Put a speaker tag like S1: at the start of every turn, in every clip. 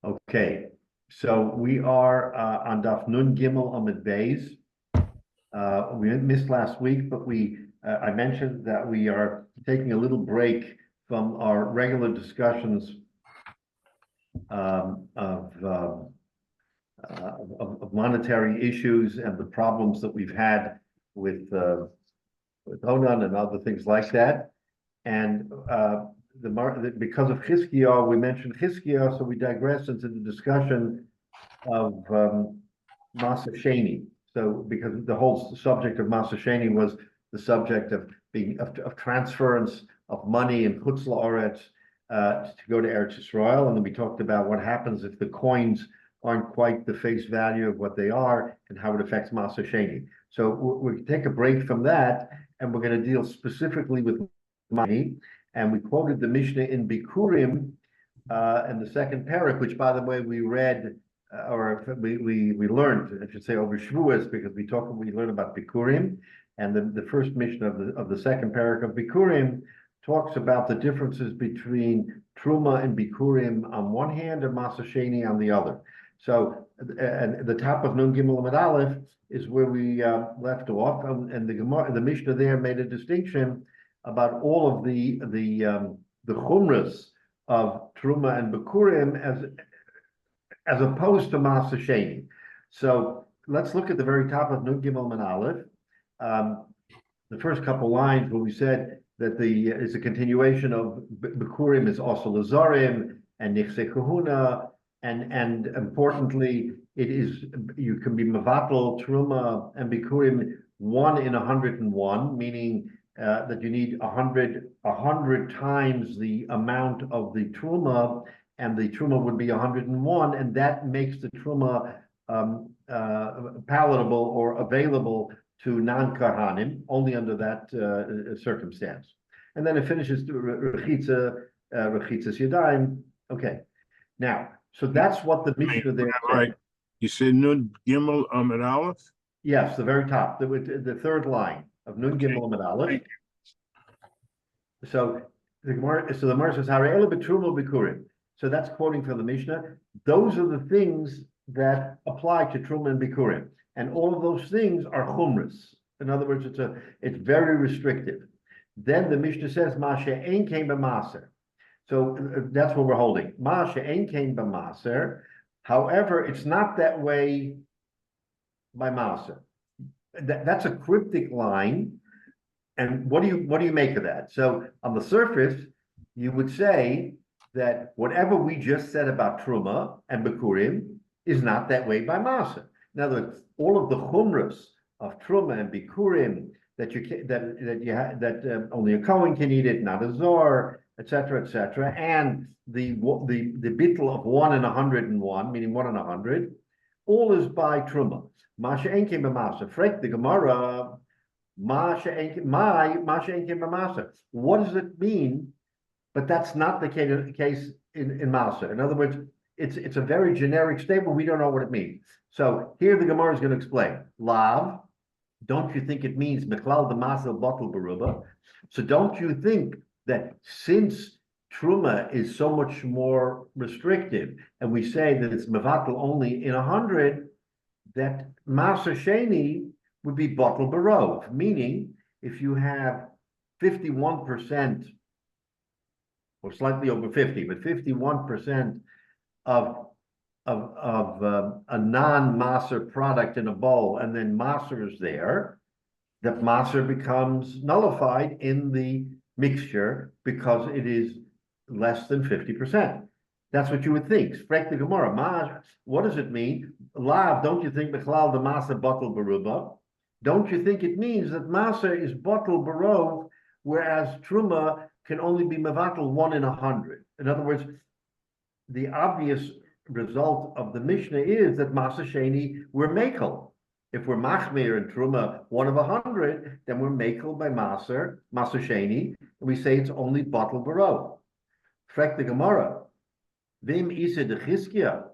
S1: Okay, so we are on Daf Nun Gimel Amid Beis. We missed last week, but I mentioned that we are taking a little break from our regular discussions of monetary issues and the problems that we've had with Onan and other things like that. And because of Chizkiah, we mentioned Chizkiah, so we digress into the discussion of Masa Sheni. So because the whole subject of Masa Sheni was the subject of transference of money in Chutz La'aretz to go to Eretz Yisrael, and then we talked about what happens if the coins aren't quite the face value of what they are and how it affects Masa Sheni. So we take a break from that, and we're going to deal specifically with money. And we quoted the Mishnah in Bikurim in the second parak, which, by the way, we read or we learned, I should say, over Shavuos, because we learned about Bikurim, and the first Mishnah of the second parak of Bikurim talks about the differences between Truma and Bikurim on one hand and Masa Sheni on the other. So, and the top of Nun Gimel Amud Aleph is where we left off, and the Mishnah there made a distinction about all of the chumras of Truma and Bikurim as opposed to Masa Sheni. So let's look at the very top of Nun Gimel Amud Aleph. The first couple lines where we said that is a continuation of Bikurim is also Lazarim and Nichse Kahuna, and importantly, you can be Mavatal, Truma, and Bikurim 1 in 101, meaning that you need 100 times the amount of the Truma, and the Truma would be 101, and that makes the Truma palatable or available to non-Kahanim, only under that circumstance. And then it finishes Rechitzas Yadayim. Okay, now, so that's what the Mishnah there.
S2: Right. You said Nun Gimel Amud Aleph?
S1: Yes, the very top, the third line of Nun Gimel Amud Aleph. So the Gemara says, Harei b'Truma b'Bikurim. So that's quoting from the Mishnah. Those are the things that apply to Truma and Bikurim, and all of those things are chumras. In other words, it's very restrictive. Then the Mishnah says, Ma she'ein kein b'maser. So that's what we're holding. Ma she'ein kein b'maser. However, it's not that way by maser. That's a cryptic line. And what do you make of that? So on the surface, you would say that whatever we just said about Truma and Bikurim is not that way by Masa. In other words, all of the chumras of Truma and Bikurim that only a Kohen can eat it, not a Zor, etc., and the bittul of 1 in 101, meaning 1 in 100, all is by Truma. Masha enkim b'masa. Frek the Gemara. What does it mean? But that's not the case in Masa. In other words, it's a very generic statement. We don't know what it means. So here the Gemara is going to explain. Lav, don't you think it means Mechlal the Masa bottle Baruba? So don't you think that since Truma is so much more restrictive, and we say that it's Mevatel only in 100, that Masa Sheni would be bottle barov, meaning if you have 51% or slightly over 50, but 51% of a non-maser product in a bowl, and then maser is there, that maser becomes nullified in the mixture because it is less than 50%. That's what you would think. Sprek the Gemara. What does it mean? Lav, don't you think Bechlal the maser bottle baruba? Don't you think it means that maser is bottle barov, whereas truma can only be mevatel 1 in 100? In other words, the obvious result of the Mishnah is that Masa Sheni, we're makel. If we're machmir and truma 1 of 100, then we're makel by Masa Sheni, and we say it's only bottle barov. Frek the Gemara. Vim isa de Chizkiah.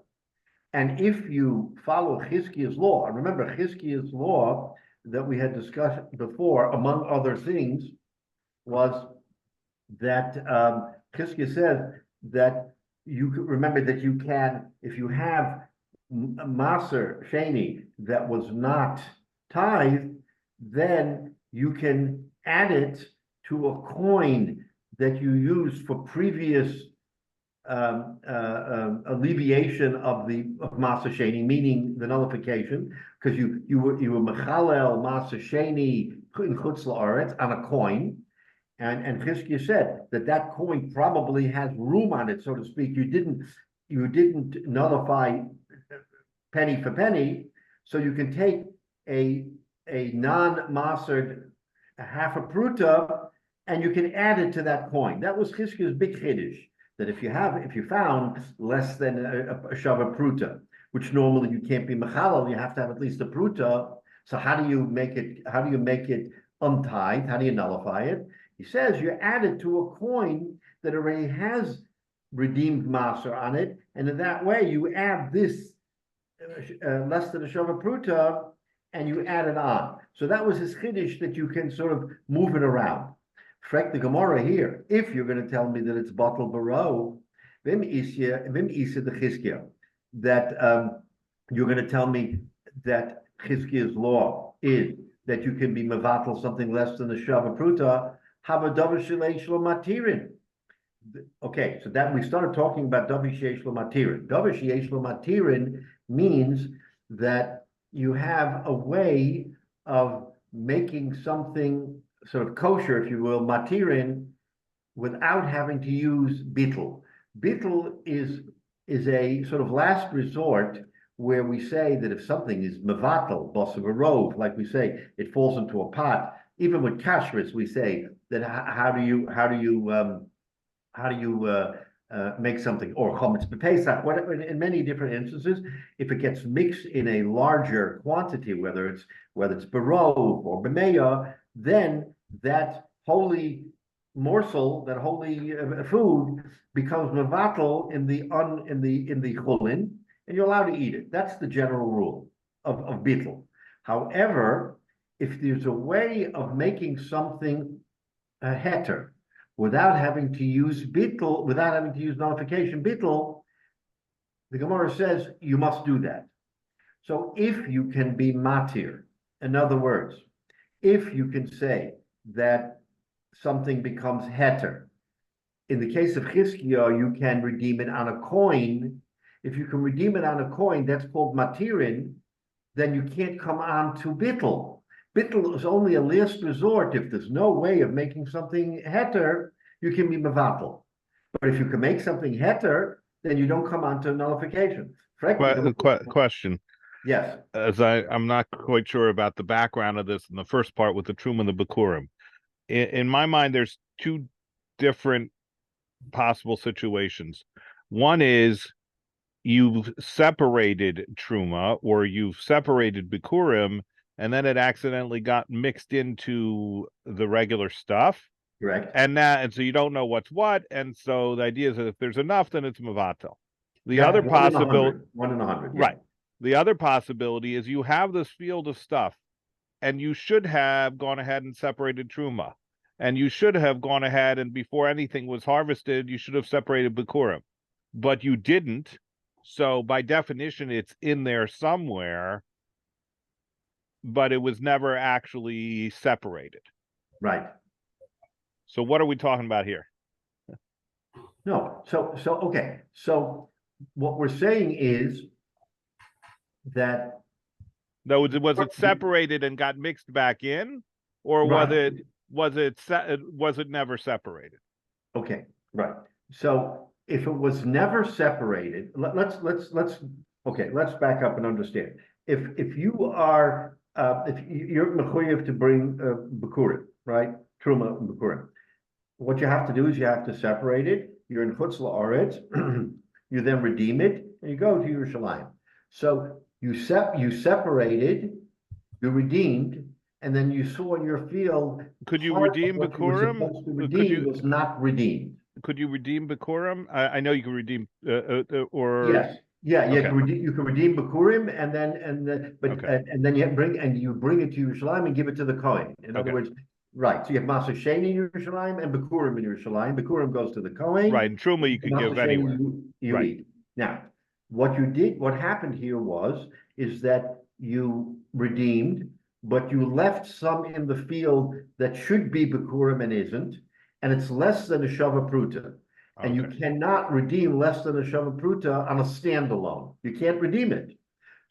S1: And if you follow Chizkiah's law, and remember Chizkiah's law that we had discussed before, among other things, was that Chizkiah said that you can remember that you can, if you have a Maser Sheni that was not tithe, then you can add it to a coin that you used for previous alleviation of Maser Sheni, meaning the nullification, because you were Mechalel Maser Sheni in Chutz La'aretz on a coin. And Chizkiah said that coin probably has room on it, so to speak. You didn't nullify penny for penny, so you can take a non-mastered half a pruta, and you can add it to that coin. That was Chizkiah's big chiddush, that if you found less than a shava pruta, which normally you can't be mechalal, you have to have at least a pruta. So how do you make it untied? How do you nullify it? He says you add it to a coin that already has redeemed maser on it, and in that way you add this less than a shava pruta, and you add it on. So that was his chiddush, that you can sort of move it around. Frek the Gemara here, if you're going to tell me that it's bottle baro, vim isa the Chizkiah, that you're going to tell me that Chizkiah's law is that you can be mevatel something less than the shava pruta, have a davar shelei shlo matirin. Okay, so that we started talking about davar sheish lo matirin. Davar sheish lo matirin means that you have a way of making something sort of kosher, if you will, matirin, without having to use bittul. Bittul is a sort of last resort, where we say that if something is mevatel, bosavarov, like we say, it falls into a pot. Even with kashrus, we say that how do you make something, or chometz b'pesach, whatever. In many different instances, if it gets mixed in a larger quantity, whether it's barov or b'meya, then that holy morsel, that holy food, becomes mevatel in the chulin, and you're allowed to eat it. That's the general rule of bittul. However, if there's a way of making something a heter without having to use bittul, without having to use nullification bittul, the Gemara says you must do that. So if you can be matir, in other words, if you can say that something becomes heter, in the case of Chizkiah, you can redeem it on a coin. If you can redeem it on a coin, that's called matirin, then you can't come on to bittul. Bittul is only a last resort. If there's no way of making something heter, you can be mevatel. But if you can make something heter, then you don't come on to nullification.
S2: Question.
S1: Yes.
S2: As I'm not quite sure about the background of this in the first part with the Trum and the Bikurim. In my mind, there's two different possible situations. One is you've separated Truma, or you've separated Bikurim, and then it accidentally got mixed into the regular stuff.
S1: Correct.
S2: And so you don't know what's what, and so the idea is that if there's enough, then it's mevatel. The
S1: Yeah,
S2: other possibility,
S1: 1 in 100, yeah.
S2: right? The other possibility is you have this field of stuff, and you should have gone ahead and separated truma, and you should have gone ahead and before anything was harvested, you should have separated bikurim, but you didn't. So by definition, it's in there somewhere, but it was never actually separated.
S1: Right.
S2: So what are we talking about here?
S1: No, so okay. So what we're saying is that
S2: was it separated and got mixed back in, or
S1: right.
S2: was it never separated?
S1: Okay, right. So if it was never separated, let's back up and understand. If you are if you're mechuyev to bring bikurim, right? Truma and bikurim. What you have to do is you have to separate it. You're in Chutz La'aretz. You then redeem it, and you go to Yerushalayim. So you separated, you redeemed, and then you saw in your field.
S2: Could you redeem bikurim?
S1: Was not redeemed.
S2: Could you redeem bikurim? I know you can redeem or
S1: yes. Yeah,
S2: okay.
S1: You can redeem bikurim, and then you bring it to Yerushalayim and give it to the Kohen. In other words, Right. So you have Maser Sheni in Yerushalayim and Bikurim in Yerushalayim. Bikurim goes to the Kohen.
S2: Right. And Truma you can
S1: Maser
S2: give
S1: Sheni
S2: anywhere.
S1: you
S2: Right.
S1: eat. Now, what happened here is that you redeemed, but you left some in the field that should be Bikurim and isn't, and it's less than a Shava Pruta. And you
S2: Okay.
S1: cannot redeem less than a Shava Pruta on a standalone. You can't redeem it.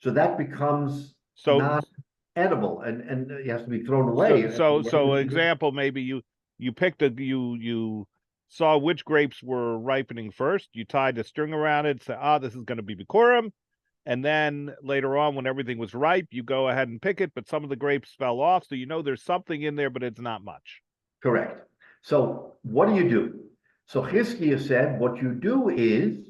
S1: So that becomes
S2: So
S1: non-edible and it has to be thrown away.
S2: so example, maybe you picked you saw which grapes were ripening first, you tied a string around it, say, this is going to be Bikurim. And then later on, when everything was ripe, you go ahead and pick it, but some of the grapes fell off. So you know there's something in there, but it's not much.
S1: Correct. So what do? So Chizkiah said, what you do is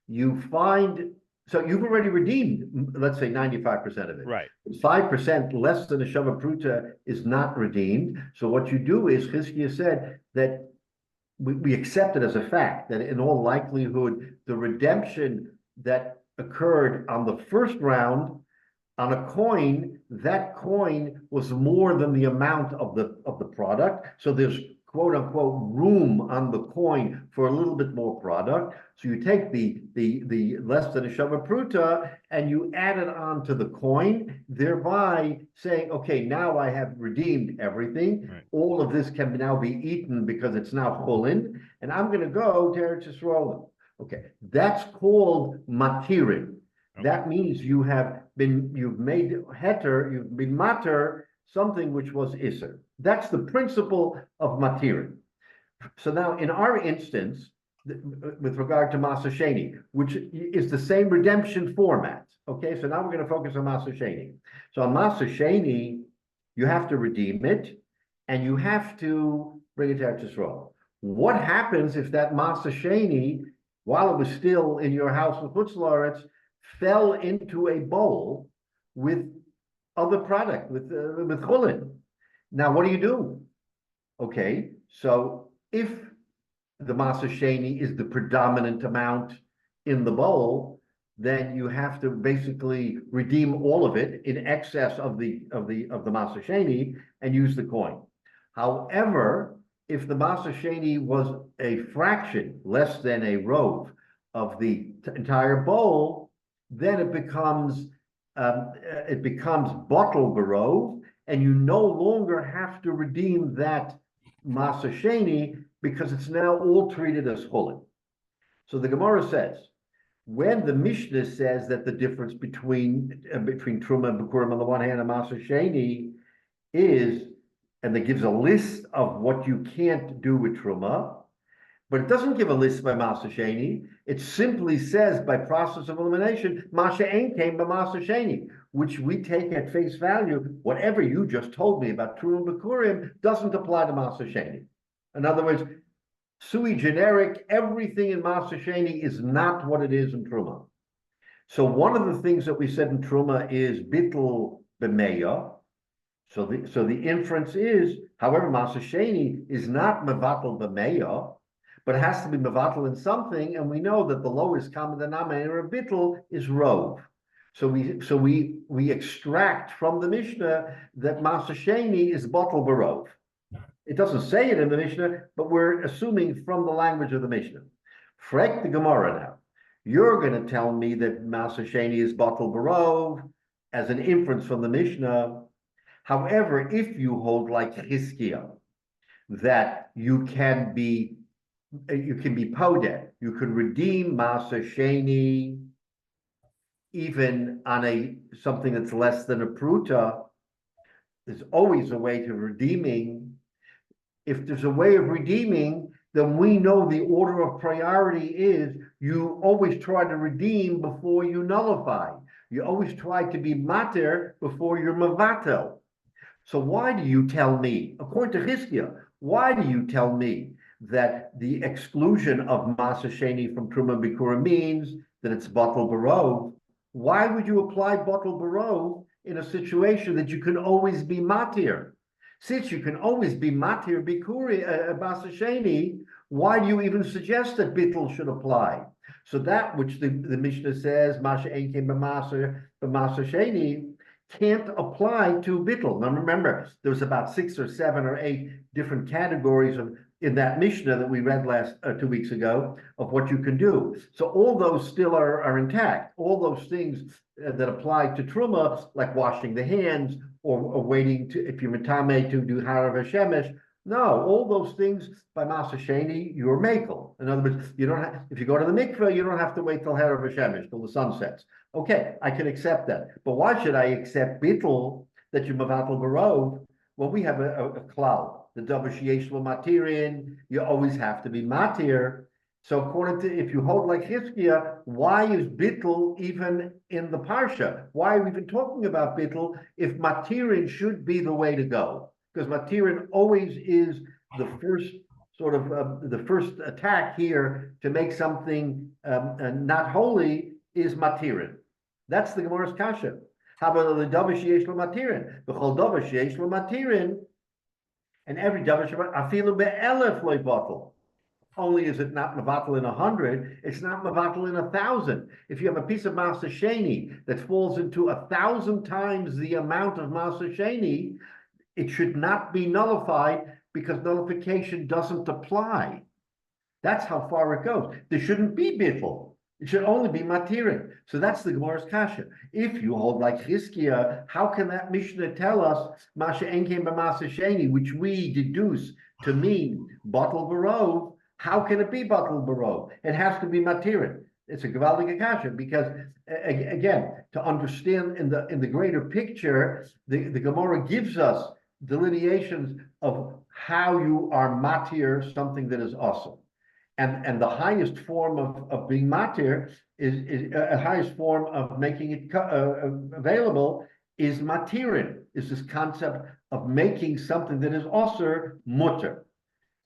S1: you find, so you've already redeemed, let's say 95% of it.
S2: Right.
S1: 5% less than a Shava Pruta is not redeemed. So what you do is, Chizkiah said that we accept it as a fact that in all likelihood, the redemption that occurred on the first round on a coin, that coin was more than the amount of the product. So there's quote unquote room on the coin for a little bit more product. So you take the less than a Shava Pruta and you add it on to the coin, thereby saying, okay, now I have redeemed everything.
S2: Right.
S1: All of this can now be eaten because it's now chulin, and I'm going to go to Eretz Yisrael. Okay, that's called matirin.
S2: Okay.
S1: That means you've made heter, you've been mater, something which was iser. That's the principle of matirin. So now in our instance, with regard to Maser Sheni, which is the same redemption format. Okay, so now we're going to focus on Maser Sheni. So on Maser Sheni, you have to redeem it, and you have to bring it to Eretz Yisrael. What happens if that Maser Sheni, while it was still in your house with Chutz La'aretz, fell into a bowl with other product, with chulin? Now, what do? Okay, so if the Maser Sheni is the predominant amount in the bowl, then you have to basically redeem all of it in excess of the Maser Sheni and use the coin. However, if the Maser Sheni was a fraction, less than a rove of the entire bowl, then it becomes bottle barov, and you no longer have to redeem that Maser Sheni because it's now all treated as chulin. So the Gemara says, when the Mishnah says that the difference between Truma and Bikurim on the one hand and Maser Sheni is, and it gives a list of what you can't do with Truma, but it doesn't give a list by Maser Sheni. It simply says by process of elimination, Masha Ein came by Maser Sheni, which we take at face value. Whatever you just told me about Truma and Bikurim doesn't apply to Maser Sheni. In other words, sui generic, everything in Maser Sheni is not what it is in Truma. So one of the things that we said in Truma is bittul b'meya. So the inference is, however, Maser Sheni is not mevatel b'meya, but it has to be mevatel in something, and we know that the lowest common denominator of bittul is rov. So we extract from the Mishnah that Maser Sheni is batel barov. It doesn't say it in the Mishnah, but we're assuming from the language of the Mishnah. Frek the Gemara now. You're going to tell me that Maser Sheni is batel barov as an inference from the Mishnah. However, if you hold like Chizkiah, that you can be poded, you can redeem Maser Sheni even on something that's less than a pruta, there's always a way to redeeming. If there's a way of redeeming, then we know the order of priority is you always try to redeem before you nullify. You always try to be mater before you're mavatel. So why do you tell me, according to Chizkiah, why do you tell me that the exclusion of Maser Sheni from Truma Bikurim means that it's batel barov? Why would you apply batel barov in a situation that you can always be matir? Since you can always be matir bikuri Maser Sheni, why do you even suggest that bittul should apply? So that which the Mishnah says, Masha Ein Came B'Maser Sheni, can't apply to bittul. Now remember, there was about 6 or 7 or 8 different categories in that Mishnah that we read last 2 weeks ago of what you can do. So all those still are intact. All those things that apply to truma, like washing the hands or waiting to, if you're mitame, to do harav hashemesh. No, all those things by Masa Sheni, you're makel. In other words, you don't have, if you go to the mikveh, you don't have to wait till harav hashemesh, till the sun sets. Okay, I can accept that. But why should I accept bittul that you mavatal barov? Well, we have a cloud. The davar sheyesh lo matirin, you always have to be matir. So according to, if you hold like Hizkiah, why is bittul even in the parsha? Why are we even talking about bittul if matirin should be the way to go? Because matirin always is the first sort of the first attack here to make something not holy is matirin. That's the Gemara's kasha. How about the davar sheyesh lo matirin? The whole davar sheyesh lo matirin, and every davar sheyesh afilu be'elef lo batel. Only is it not mavatal in 100, it's not mavatal in 1,000. If you have a piece of Masa Sheni that falls into 1,000 times the amount of Masa Sheni, it should not be nullified because nullification doesn't apply. That's how far it goes. There shouldn't be bittul. It should only be matirin. So that's the Gemara's kasha. If you hold like Hizkiah, how can that Mishnah tell us Masha Enkem b'Masa Sheni, which we deduce to mean batal barov? How can it be batal barov? It has to be matirin. It's a gewaldige kasha because again, to understand in the greater picture, the Gemara gives us delineations of how you are matir something that is awesome. And the highest form of being matir is a highest form of making it available is matirin, is this concept of making something that is also mutter.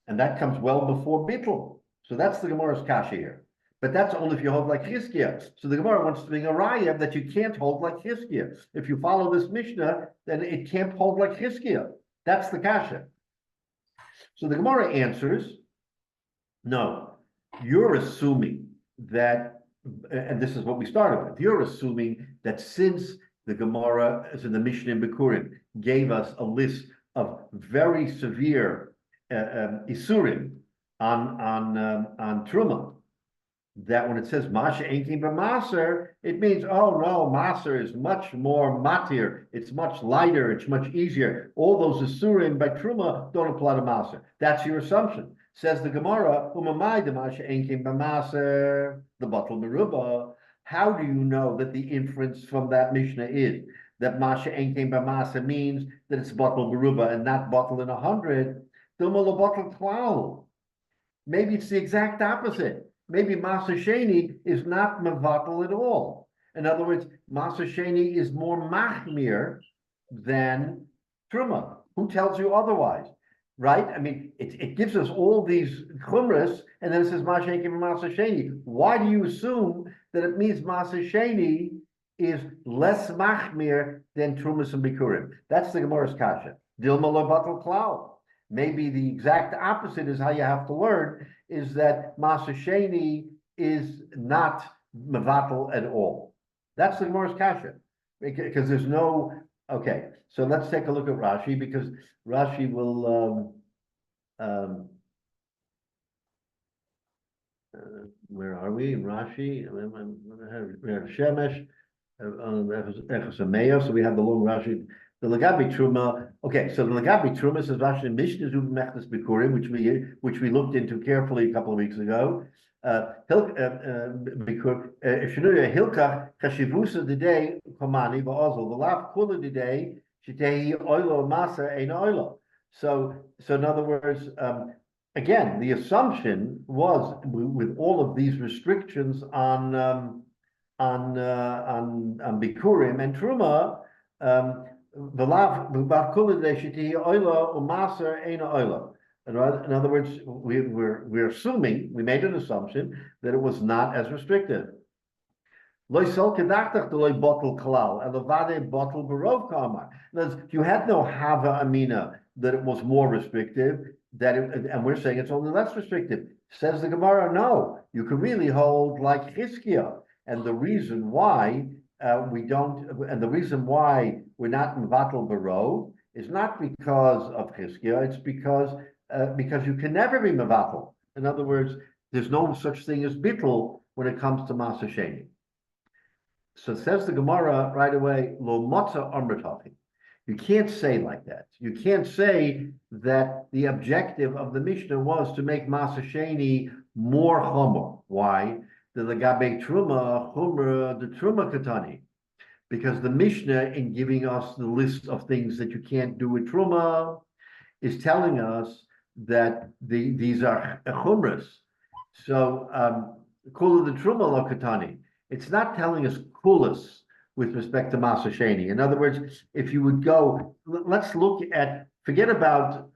S1: And that comes well before bittul. So that's the Gemara's kasha here. But that's only if you hold like Hizkiah. So the Gemara wants to bring a raya that you can't hold like Hizkiah. If you follow this Mishnah, then it can't hold like Hizkiah. That's the kasha. So the Gemara answers, no, you're assuming that, and this is what we started with, you're assuming that since the Gemara, as in the Mishnah in Bikurim, gave us a list of very severe isurim on truma, that when it says masha enkim b'maser, it means, oh no, maser is much more matir, it's much lighter, it's much easier. All those isurim by truma don't apply to maser. That's your assumption. Says the Gemara, umamai de masha enkim b'maser, the batal meruba. How do you know that the inference from that Mishnah is that masha enkim b'maser means that it's batal meruba and not batal in 100? Maybe it's the exact opposite. Maybe Masa Sheni is not mevatel at all. In other words, Masa Sheni is more machmir than Truma. Who tells you otherwise? Right? I mean, it gives us all these chumras, and then it says Masa Sheni and Masa Sheni. Why do you assume that it means Masa Sheni is less machmir than Trumas and Bikurim? That's the Gemara's kasha. Dilma lo batel klal. Maybe the exact opposite is how you have to learn, is that Masa Sheni is not mevatel at all. That's the Gemara's kasha. Because there's no, okay, so let's take a look at Rashi, because Rashi will, where are we in Rashi? We have Shemesh, so we have the long Rashi. The Lagabi Truma, okay, so the Lagabi Truma says Rashi Mishnah Zub Mechnas Bikurim, which we looked into carefully a couple of weeks ago. Hilkach Kashivusa Didei Komani Ba'ozol, the Lav Kula Didei Shitei Oilo Masa Ein Oilo. So in other words, again, the assumption was with all of these restrictions on Bikurim and Truma, the lav kula deshiti oila umaser eina oila. In other words, we're assuming, we made an assumption that it was not as restrictive. Loy sol kedachtach de loy bottle kalal elavade bottle barov kamar. You had no hava amina that it was more restrictive, and we're saying it's only less restrictive. Says the Gemara, no, you can really hold like Hizkiah, and the reason why we don't, and the reason why we're not mevatel baro is not because of chizkiah, it's because you can never be mevatel. In other words, there's no such thing as bittul when it comes to Masa Sheni. So says the Gemara right away, lo motza amritachi. You can't say like that. You can't say that the objective of the Mishnah was to make Masa Sheni more chomer. Why? The legabe truma chomer the truma katani. Because the Mishnah, in giving us the list of things that you can't do with truma, is telling us that these are chumras. So kula the truma lo katani. It's not telling us kulas with respect to Masa Sheni. In other words, if you would go, let's look at, forget about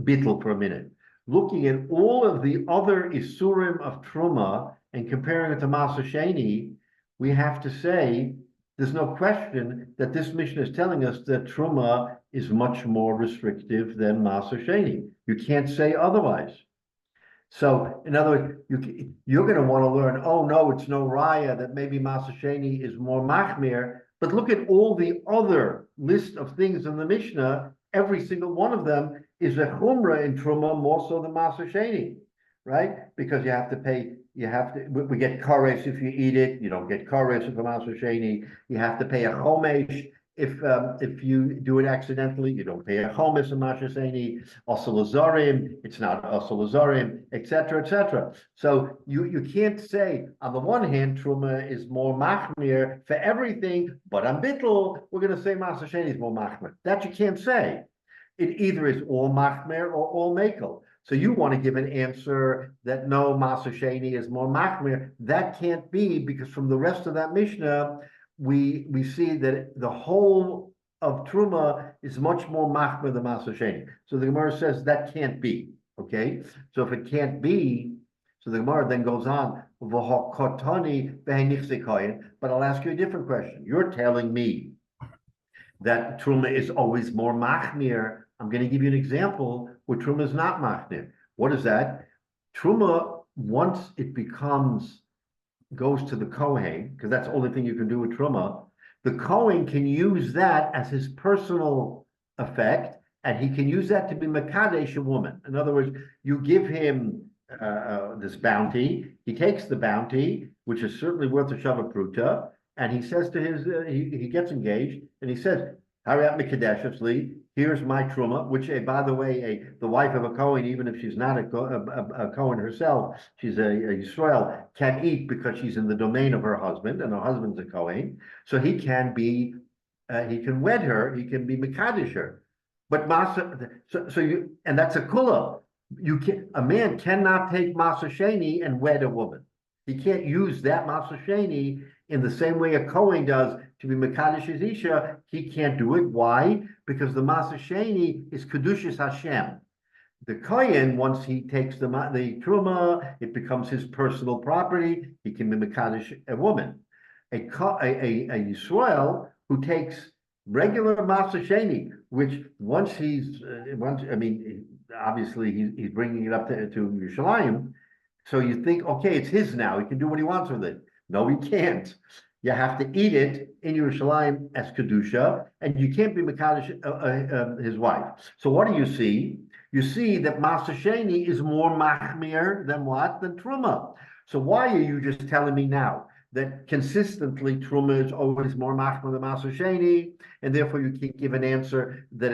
S1: bittul for a minute. Looking at all of the other isurim of truma and comparing it to Masa Sheni, we have to say there's no question that this Mishnah is telling us that truma is much more restrictive than Masa Sheni. You can't say otherwise. So, in other words, you're going to want to learn, oh no, it's no raya that maybe Masa Sheni is more machmir, but look at all the other list of things in the Mishnah. Every single one of them is a chumrah in truma more so than Masa Sheni, right? Because you have to pay, we get kares if you eat it, you don't get kares for Masa Sheni. You have to pay a chomesh if you do it accidentally, you don't pay a chomesh in Masa Sheni. Also lazarim, it's not also lazarim, etc., etc. So you can't say on the one hand truma is more machmir for everything, but on bittul we're going to say Masa Sheni is more machmir. That you can't say. It either is all machmir or all mekel. So you want to give an answer that no, Masa Sheni is more machmir. That can't be, because from the rest of that Mishnah, we see that the whole of Truma is much more machmir than Masa Sheni. So the Gemara says that can't be, okay? So if it can't be, so the Gemara then goes on, but I'll ask you a different question. You're telling me that Truma is always more machmir. I'm going to give you an example where Truma is not machmir. What is that? Truma, once it goes to the Kohen, because that's the only thing you can do with Truma, the Kohen can use that as his personal effect, and he can use that to be Makadesh a woman. In other words, you give him this bounty, he takes the bounty, which is certainly worth a Shava Pruta, and he says to his, he gets engaged, and he says, Hariyat Mikadeshevsli, here's my truma, which, by the way, the wife of a Kohen, even if she's not a Kohen herself, she's a Yisrael, can eat because she's in the domain of her husband, and her husband's a Kohen. So he can wed her, he can be Mekadesh her. But Masa, and that's a kula. A man cannot take Masa Sheni and wed a woman. He can't use that Masa Sheni in the same way a Kohen does to be Mekadesh his Isha. He can't do it. Why? Because the Masa Sheni is Kedushas Hashem. The Kohen, once he takes the Truma, it becomes his personal property. He can be Mekadesh a woman. A Yisrael who takes regular Masa Sheni, which obviously he's bringing it up to Yerushalayim. So you think, okay, it's his now. He can do what he wants with it. No, he can't. You have to eat it in Yerushalayim as Kedusha, and you can't be Mekadesh his wife. So what do you see? You see that Masa Sheni is more machmir than what? Than Truma. So why are you just telling me now that consistently Truma is always more machmir than Masa Sheni, and therefore you can't give an answer that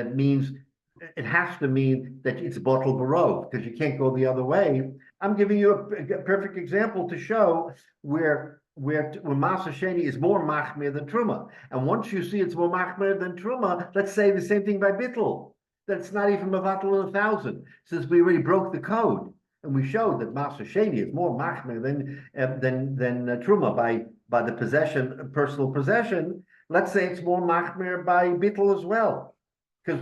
S1: it has to mean that it's bottle barov, because you can't go the other way. I'm giving you a perfect example to show where Masa Sheni is more machmir than Truma. And once you see it's more machmir than Truma, let's say the same thing by Bittul. That's not even Mavatal in 1,000, since we already broke the code. And we showed that Masa Sheni is more machmir than Truma by the possession, personal possession. Let's say it's more machmir by Bittul as well. Because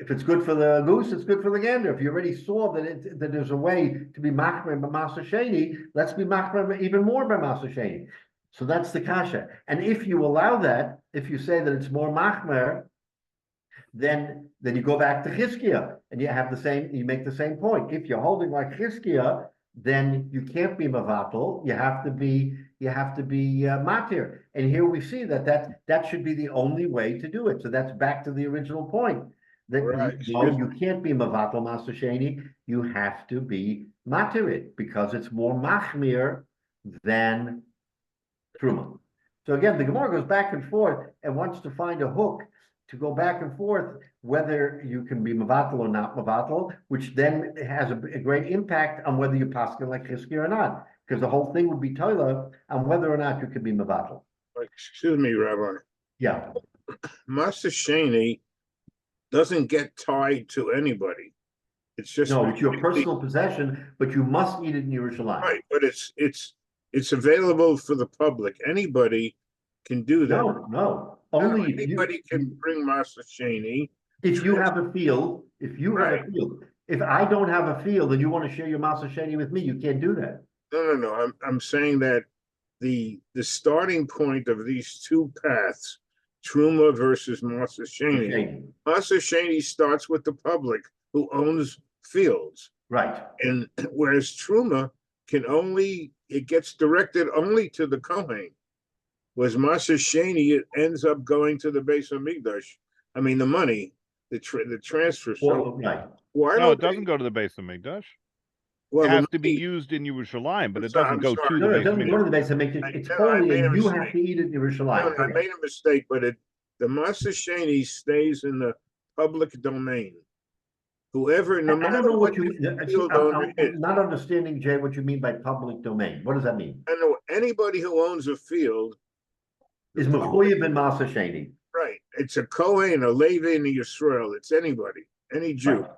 S1: if it's good for the goose, it's good for the gander. If you already saw that there's a way to be machmir by Masa Sheni, let's be machmir even more by Masa Sheni. So that's the kasha. And if you allow that, if you say that it's more machmir, then you go back to Chizkiah and you make the same point. If you're holding like Chizkiah, then you can't be mavatal. You have to be matir. And here we see that should be the only way to do it. So that's back to the original point. That
S3: Right.
S1: you can't be mavatal maser sheni. You have to be matir it because it's more machmir than truma. So again, the Gemara goes back and forth and wants to find a hook to go back and forth whether you can be mavatal or not mavatal, which then has a great impact on whether you paskin like Chizki or not, because the whole thing would be toila on whether or not you can be mavatal.
S3: Excuse me, Rabbi.
S1: Yeah.
S3: Master Shani doesn't get tied to anybody. It's just
S1: No, it's your personal possession, but you must eat it in Yerushalayim.
S3: right. But it's available for the public. Anybody can do that.
S1: No. Only
S3: anybody can bring Master Shani.
S1: If you have a field, if I don't have a field and you want to share your Maser Sheni with me, you can't do that.
S3: No. I'm saying that the starting point of these two paths, Truma versus Maser Sheni. Maser Sheni starts with the public who owns fields.
S1: Right.
S3: And whereas Truma it gets directed only to the Kohen. Whereas Maser Sheni, it ends up going to the base of Migdash. I mean, the money, the transfer.
S1: Right.
S2: No, it doesn't go to the base of Mikdash.
S3: Well,
S2: it has to be used in Yerushalayim, but it doesn't go to the
S1: No, it
S2: base of
S1: doesn't go to the
S2: Mikdash.
S1: base of Mikdash. It's holy, and you have to eat it in Yerushalayim.
S3: No, I made a mistake, but the Maser Sheni stays in the public domain. Whoever, no
S1: I don't
S3: matter
S1: know
S3: what
S1: what you. I'm not understanding, Jay, what you mean by public domain. What does that mean?
S3: I know anybody who owns a field
S1: Is mechuyev in Maser Sheni.
S3: right. It's a Kohen, a Levi, and a Yisrael. It's anybody, any Jew,
S1: Right.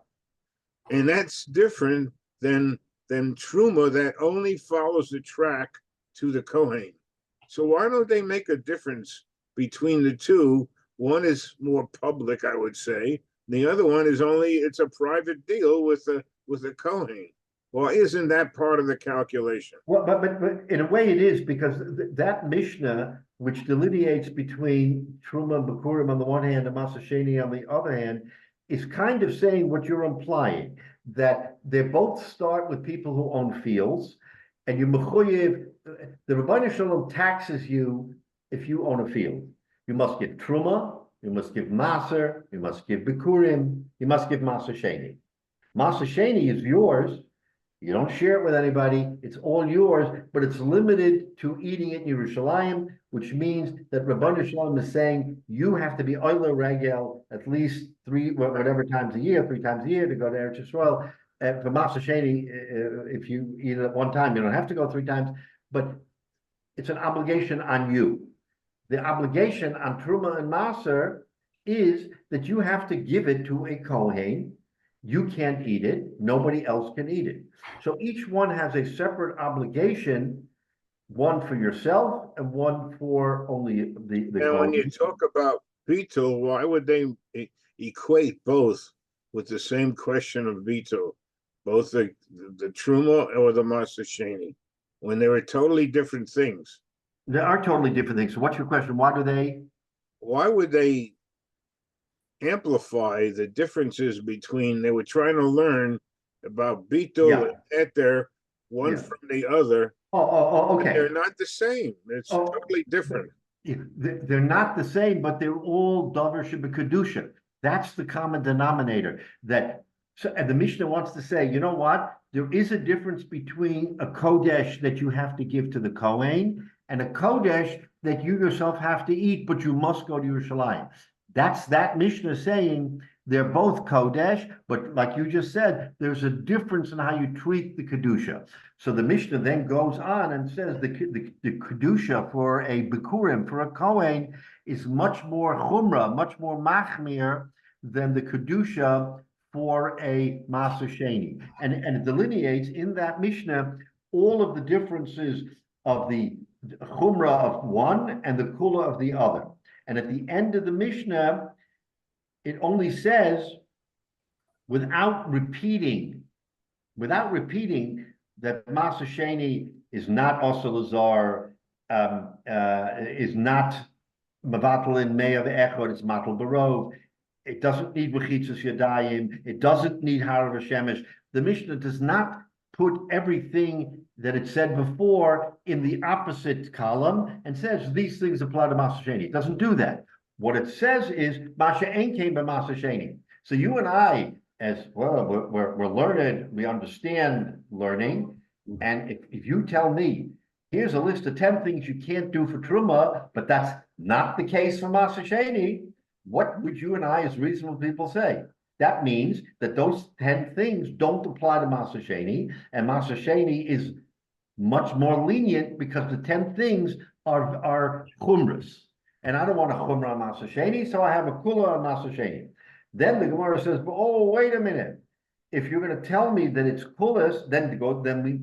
S3: and that's different than Truma that only follows the track to the Kohen. So why don't they make a difference between the two? One is more public, I would say. The other one is it's a private deal with a Kohen. Why isn't that part of the calculation?
S1: Well, but in a way it is, because that Mishnah, which delineates between Truma and Bikurim on the one hand and Maser Sheni on the other hand, is kind of saying what you're implying, that they both start with people who own fields, and you mechuyev, the Rebbeinu Shalom taxes you if you own a field. You must give Truma, you must give Maser, you must give Bikurim, you must give Maser Sheni. Maser Sheni is yours. You don't share it with anybody. It's all yours, but it's limited to eating it in Yerushalayim, which means that Rabbi Shalom is saying you have to be Oila Regel at least three times a year to go to Eretz Yisrael. For Maser Sheni, if you eat it at one time, you don't have to go 3 times, but it's an obligation on you. The obligation on Truma and Maser is that you have to give it to a Kohen. You can't eat it. Nobody else can eat it. So each one has a separate obligation, one for yourself and one for only the
S3: And when you talk about Beetle, why would they equate both with the same question of Beetle, both the Truma or the Maser Sheni, when they were totally different things?
S1: They are totally different things. So what's your question? Why
S3: would they amplify the differences between, they were trying to learn about Beetle and Ether, one from the other.
S1: Okay.
S3: They're not the same. It's totally different.
S1: They're not the same, but they're all davar shebekadusha. That's the common denominator. And the Mishnah wants to say, you know what? There is a difference between a kodesh that you have to give to the Kohen and a kodesh that you yourself have to eat, but you must go to Yerushalayim. That's that Mishnah saying they're both kodesh, but like you just said, there's a difference in how you treat the kedusha. So the Mishnah then goes on and says the kedusha for a bikurim, for a kohen, is much more chumrah, much more machmir than the kedusha for a Maser Sheni. And it delineates in that Mishnah all of the differences of the chumrah of one and the kula of the other. And at the end of the Mishnah, it only says, without repeating that Maser Sheni is not Osel Azar, is not Mavatal in Me'av Echod, it's Matal Barov. It doesn't need Mechitzas Yadayim. It doesn't need Harav Hashemesh. The Mishnah does not put everything that it said before in the opposite column and says these things apply to Maser Sheni. It doesn't do that. What it says is Masha Ein came by Maser Sheni. So you and I, as well, we're learned, we understand learning. And if you tell me, here's a list of 10 things you can't do for Truma, but that's not the case for Maser Sheni, what would you and I as reasonable people say? That means that those 10 things don't apply to Maser Sheni, and Maser Sheni is much more lenient because the 10 things are chumras. And I don't want a chumrah on Maser Sheni, so I have a kula on Maser Sheni. Then the Gemara says, oh, wait a minute. If you're going to tell me that it's kulas, then we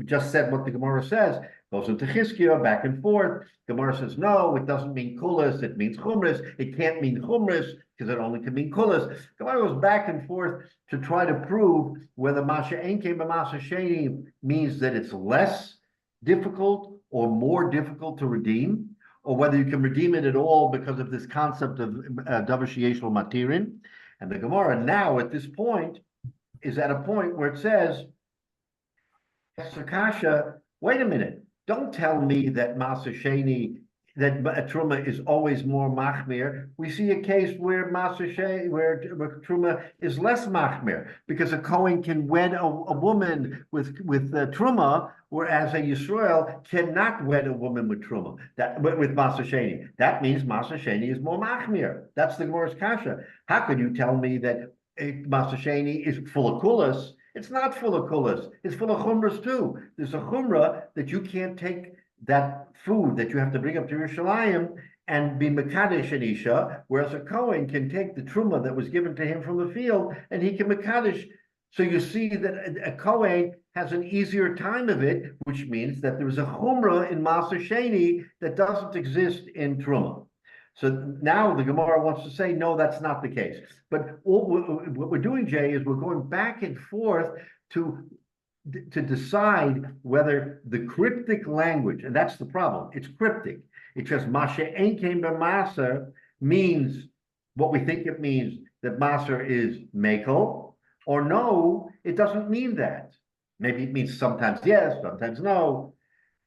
S1: just said what the Gemara says. Goes into Chizkiah, back and forth. Gemara says, no, it doesn't mean kulas, it means chumras. It can't mean chumras because it only can mean kulas. Gemara goes back and forth to try to prove whether Masha Ein Kein B'Maser Sheni means that it's less difficult or more difficult to redeem, or whether you can redeem it at all because of this concept of davar sheyesh lo matirin. And the Gemara now at this point is at a point where it says, Sakasha, wait a minute, don't tell me that Maser Sheni, that Truma is always more machmir. We see a case where Maser Sheni, where Truma is less machmir, because a Kohen can wed a woman with Truma, whereas a Yisrael cannot wed a woman with Truma, with Maser Sheni. That means Maser Sheni is more machmir. That's the Gemara's kasha. How could you tell me that Maser Sheni is full of kulas? It's not full of kulas. It's full of chumras too. There's a chumrah that you can't take that food that you have to bring up to Yerushalayim and be mekadesh an isha, whereas a Kohen can take the truma that was given to him from the field and he can mekadesh. So you see that a Kohen has an easier time of it, which means that there is a chumrah in Maser Sheni that doesn't exist in truma. So now the Gemara wants to say, no, that's not the case. But what we're doing, Jay, is we're going back and forth to decide whether the cryptic language, and that's the problem, it's cryptic. It says Masha Ein Kein B'Maser means what we think it means, that Maser is Mekel, or no, it doesn't mean that. Maybe it means sometimes yes, sometimes no.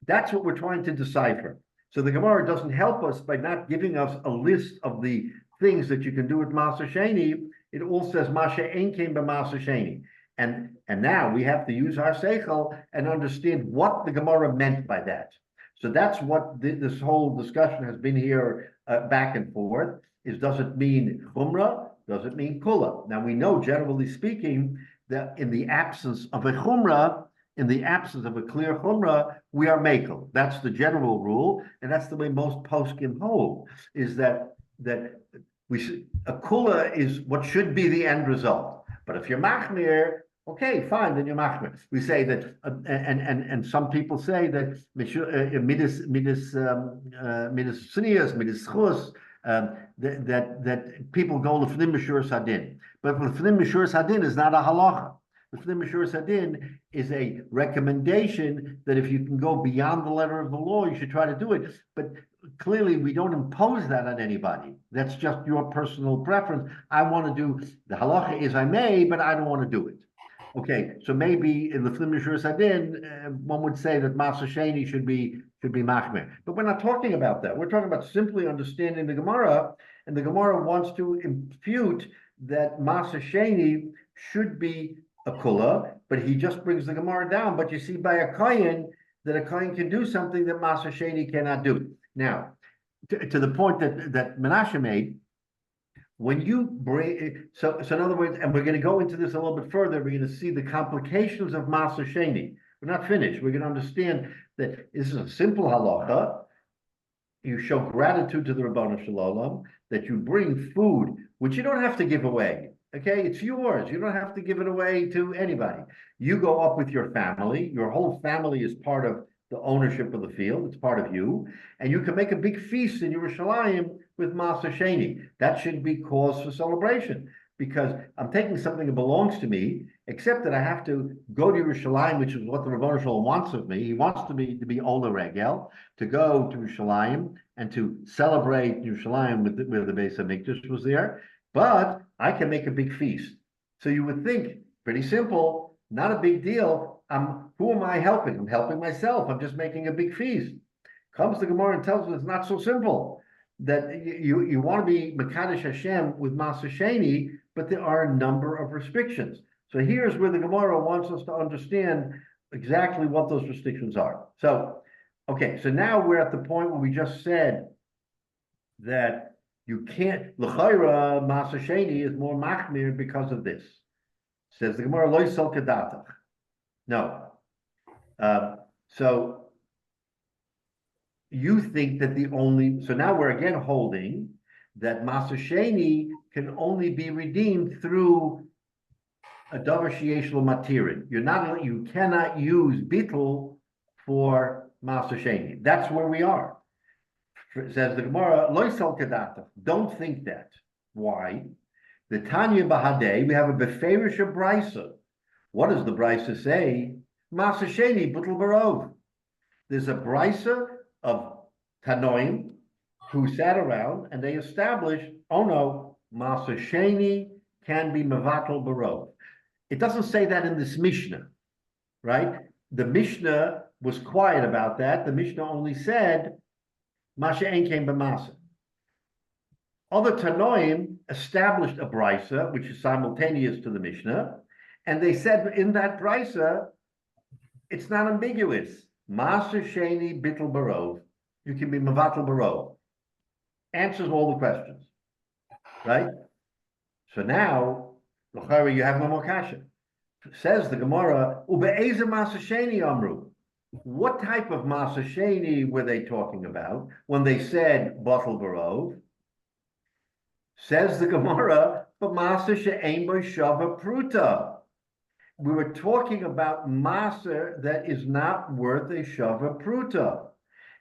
S1: That's what we're trying to decipher. So the Gemara doesn't help us by not giving us a list of the things that you can do with Maser Sheni. It all says Masha Ein Kein B'Maser Sheni. And now we have to use our seichel and understand what the Gemara meant by that. So that's what this whole discussion has been here back and forth, is does it mean chumrah? Does it mean kula? Now we know, generally speaking, that in the absence of a chumrah, in the absence of a clear chumrah, we are mekel. That's the general rule, and that's the way most poskim hold, is that a kula is what should be the end result. But if you're machmir, okay, fine, then you're machmir. We say that, and some people say that midis snias, midis chus, that people go lefnim mishur sadin, but lefnim mishur sadin is not a halacha. Lefnim mishur sadin is a recommendation that if you can go beyond the letter of the law, you should try to do it. But clearly, we don't impose that on anybody. That's just your personal preference. I want to do the halacha is I may, but I don't want to do it. Okay, so maybe in the Lefnim Mishur Sadin, one would say that Maser Sheni should be machmir. But we're not talking about that. We're talking about simply understanding the Gemara, and the Gemara wants to impute that Maser Sheni should be a kula, but he just brings the Gemara down. But you see by a kohen that a kohen can do something that Maser Sheni cannot do. Now, to the point that Menashe made, when you bring, so in other words, and we're going to go into this a little bit further, we're going to see the complications of Maser Sheni. We're not finished. We're going to understand that this is a simple halacha. You show gratitude to the Rabbanu Shalom, that you bring food, which you don't have to give away. Okay, it's yours. You don't have to give it away to anybody. You go up with your family. Your whole family is part of the ownership of the field. It's part of you. And you can make a big feast in Yerushalayim with Maser Sheni. That should be cause for celebration, because I'm taking something that belongs to me, except that I have to go to Yerushalayim, which is what the Rebbeinu Shalom wants of me. He wants to be Ola Regel, to go to Yerushalayim and to celebrate Yerushalayim with the Beis HaMikdash was there. But I can make a big feast. So you would think, pretty simple, not a big deal. Who am I helping? I'm helping myself. I'm just making a big feast. Comes the Gemara and tells us it's not so simple. That you want to be Mekadesh Hashem with Maser Sheni, but there are a number of restrictions. So here's where the Gemara wants us to understand exactly what those restrictions are. So, okay, so now we're at the point where we just said that you can't, L'chaira, Maser Sheni is more machmir because of this. Says the Gemara, Lo Yisal Kedatach. No. So you think that so now we're again holding that Maser Sheni can only be redeemed through a davar sheyesh lo matirin. You cannot use bittul for Maser Sheni. That's where we are. Says the Gemara, Lo Yisal Kedatach. Don't think that. Why? The Tanya Bahadei, we have a beferish brisa. What does the brisa say? Maser Sheni bittul barov. There's a brisa of Tanoim who sat around and they established, oh no, Maser Sheni can be mevatel barov. It doesn't say that in this Mishnah, right? The Mishnah was quiet about that. The Mishnah only said, Masha Ein came b'Maser. Other Tanoim established a brisa, which is simultaneous to the Mishnah, and they said in that brisa, it's not ambiguous. Maser Sheni bittul barov. You can be mevatel barov. Answers all the questions, right? So now, l'chari, you have no more kasha. Says the Gemara, ube'eze Maser Sheni amru. What type of Maser Sheni were they talking about when they said bittul barov? Says the Gemara, but Maser she'ein bo shava pruta. We were talking about Maser that is not worth a shava pruta.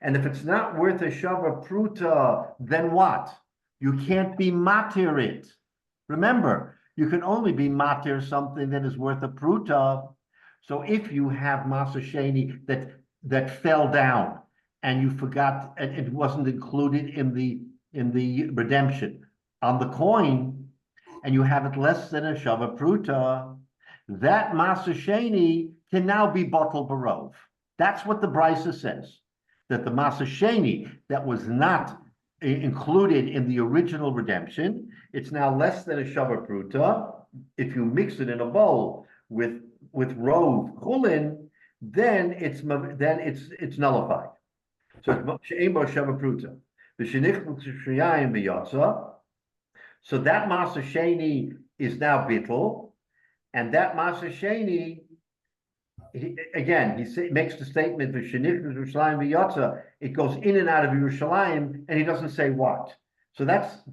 S1: And if it's not worth a shava pruta, then what? You can't be matir it. Remember, you can only be matir something that is worth a pruta. So if you have Maser Sheni that fell down and you forgot and it wasn't included in the redemption on the coin, and you have it less than a shava pruta, that Maser Sheni can now be bittul barov. That's what the brisa says. That the Maser Sheni that was not included in the original redemption, it's now less than a shava pruta. If you mix it in a bowl with rov chulin, then it's nullified. So it's she'ein bo shava pruta. V'shenichnu sh'yayim b'yotza. So that Maser Sheni is now bittul, and that Maser Sheni, again, he makes the statement for Shenichnu Yerushalayim v'yotza. It goes in and out of Yerushalayim, and he doesn't say what. So that's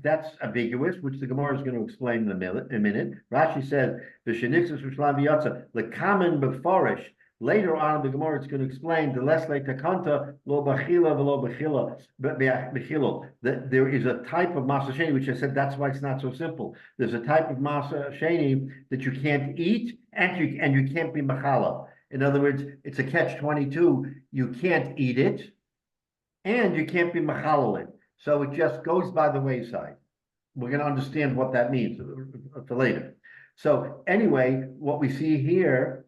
S1: ambiguous, which the Gemara is going to explain in a minute. Rashi says the Shenichnu Yerushalayim v'yotza lekamen beforish. Later on in the Gemara, it's going to explain the less like takanta lo bachila v'lo bechilo. That there is a type of Maser Sheni, which I said that's why it's not so simple. There's a type of Maser Sheni that you can't eat and you can't be machala. In other words, it's a catch-22. You can't eat it, and you can't be machalal it. So it just goes by the wayside. We're going to understand what that means for later. So anyway, what we see here,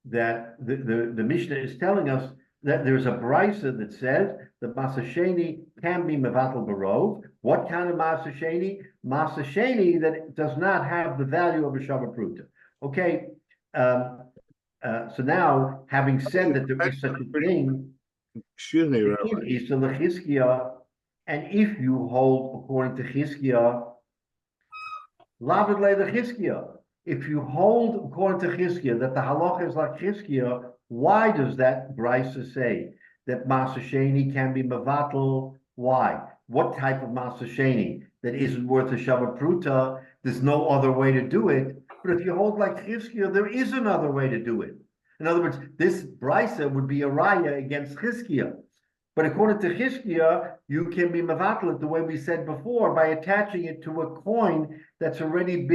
S1: that the Mishnah is telling us that there's a brisa that says that Maser Sheni can be mevatel barov. What kind of Maser Sheni? Maser Sheni that does not have the value of a shava pruta. Okay. So now, having said that there is such a thing,
S3: excuse me, Rabbi.
S1: And if you hold according to Chizkiah, lavid le Chizkiah. If you hold according to Chizkiah that the halacha is like Chizkiah, why does that brisa say that Maser Sheni can be mevatel? Why? What type of Maser Sheni that isn't worth a shava pruta? There's no other way to do it. But if you hold like Chizkiah, there is another way to do it. In other words, this brisa would be a raya against Chizkiah. But according to Chizkiah, you can be mevatel the way we said before by attaching it to a coin that's already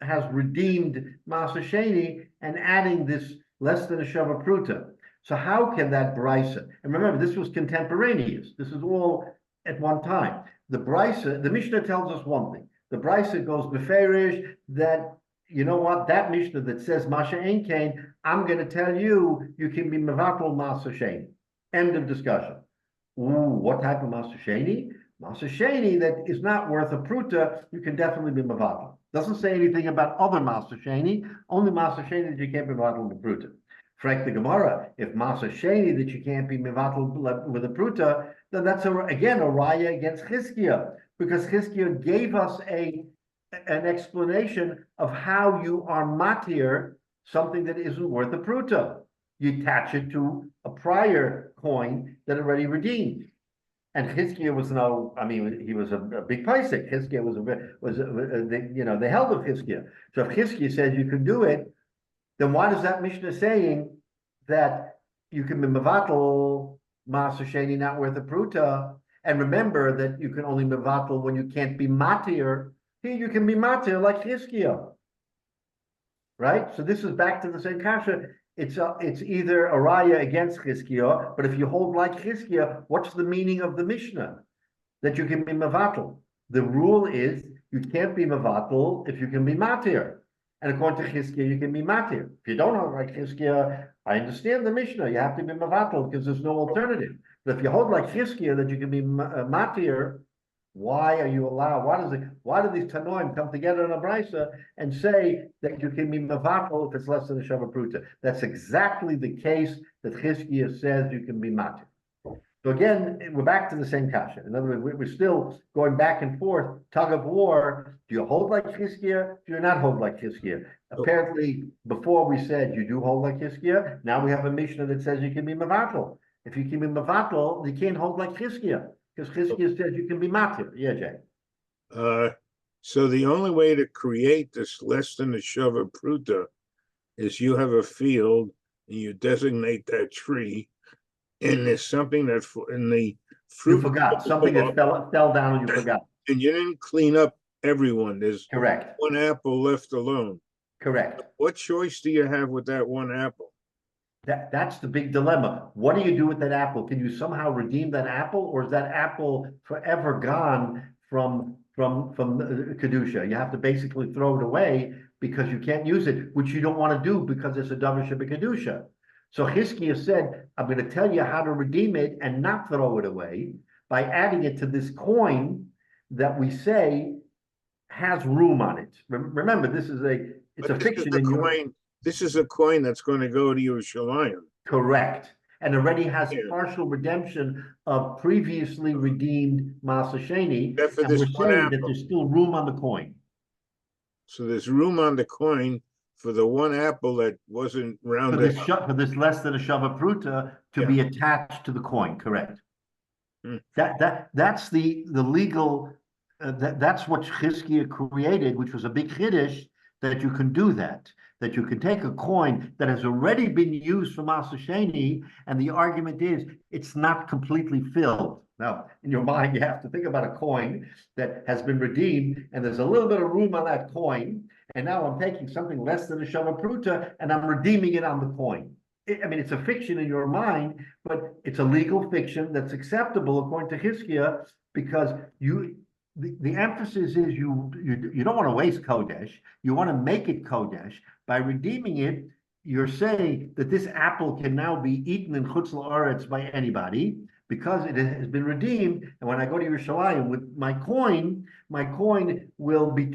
S1: has redeemed Maser Sheni and adding this less than a shava pruta. So how can that brisa? And remember, this was contemporaneous. This is all at one time. The brisa, the Mishnah tells us one thing. The brisa goes beferish that you know what? That Mishnah that says Masha Ein Kain, I'm going to tell you, you can be Mevatel Masa Sheni. End of discussion. Ooh, what type of Masa Sheni? Masa Sheni that is not worth a pruta, you can definitely be Mevatel. Doesn't say anything about other Masa Sheni, only Masa Sheni that you can't be Mevatel with the pruta. Frank the Gemara, if Masa Sheni that you can't be Mevatel with a pruta, then that's again a raya against Chizkiah, because Chizkiah gave us an explanation of how you are matir something that isn't worth a pruta. You attach it to a prior coin that already redeemed. And Chizkiah was he was a big paisik. Chizkiah they held of Chizkiah. So if Chizkiah says you can do it, then why does that Mishnah saying that you can be mevatel Masa Sheni not worth a pruta? And remember that you can only mevatel when you can't be matir. Here you can be matir like Chizkiah, right? So this is back to the same kasha. It's either a raya against Chizkiah, but if you hold like Chizkiah, what's the meaning of the Mishnah? That you can be mevatel. The rule is you can't be mevatel if you can be matir. And according to Chizkiah, you can be matir. If you don't hold like Chizkiah, I understand the Mishnah. You have to be mevatel because there's no alternative. But if you hold like Chizkiah that you can be matir, why are you allowed? Why do these Tanoim come together in a brisa and say that you can be mevatel if it's less than a shava pruta? That's exactly the case that Chizkiah says you can be matir. So again, we're back to the same kasha. In other words, we're still going back and forth, tug of war. Do you hold like Chizkiah? Do you not hold like Chizkiah? Apparently, before we said you do hold like Chizkiah. Now we have a Mishnah that says you can be mevatel. If you can be mevatel, you can't hold like Chizkiah. Because Chizkiah says you can be matir. Yeah, Jay.
S3: So the only way to create this less than a shava pruta is you have a field and you designate that tree, and there's something that in the fruit
S1: You forgot something that fell down and you forgot.
S3: and you didn't clean up everyone. There's
S1: Correct.
S3: one apple left alone.
S1: Correct.
S3: What choice do you have with that one apple?
S1: That's the big dilemma. What do you do with that apple? Can you somehow redeem that apple, or is that apple forever gone from kedusha? You have to basically throw it away because you can't use it, which you don't want to do because it's a davar shebekadusha. So Chizkiah said, I'm going to tell you how to redeem it and not throw it away by adding it to this coin that we say has room on it. Remember, this is a fiction in
S3: coin. This is a coin that's going to go to Yerushalayim.
S1: Correct. And already has partial redemption of previously redeemed Masa Sheni. And we're saying that there's still room on the coin.
S3: So there's room on the coin for the one apple that wasn't rounded up.
S1: For this less than a shava pruta to be attached to the coin. Correct. That's the legal. That's what Chizkiah created, which was a big chiddush, that you can do that. That you can take a coin that has already been used for Masa Sheni, and the argument is it's not completely filled. Now, in your mind, you have to think about a coin that has been redeemed, and there's a little bit of room on that coin, and now I'm taking something less than a shava pruta, and I'm redeeming it on the coin. It's a fiction in your mind, but it's a legal fiction that's acceptable according to Chizkiah, because the emphasis is you don't want to waste Kodesh. You want to make it Kodesh. By redeeming it, you're saying that this apple can now be eaten in Chutz La'aretz by anybody because it has been redeemed. And when I go to Yerushalayim with my coin will be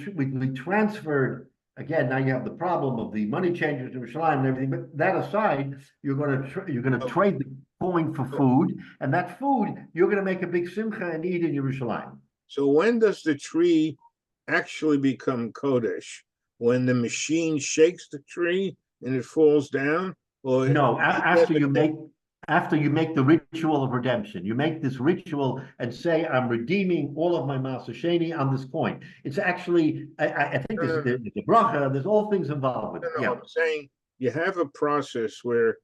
S1: transferred. Again, now you have the problem of the money changers in Yerushalayim and everything. But that aside, you're going to trade the coin for food, and that food you're going to make a big simcha and eat in Yerushalayim.
S3: So when does the tree actually become Kodesh? When the machine shakes the tree and it falls down? Or
S1: no, after you make the ritual of redemption. You make this ritual and say, I'm redeeming all of my Masa Sheni on this coin. It's actually, I think there's the bracha, there's all things involved with it.
S3: I'm saying you have a process where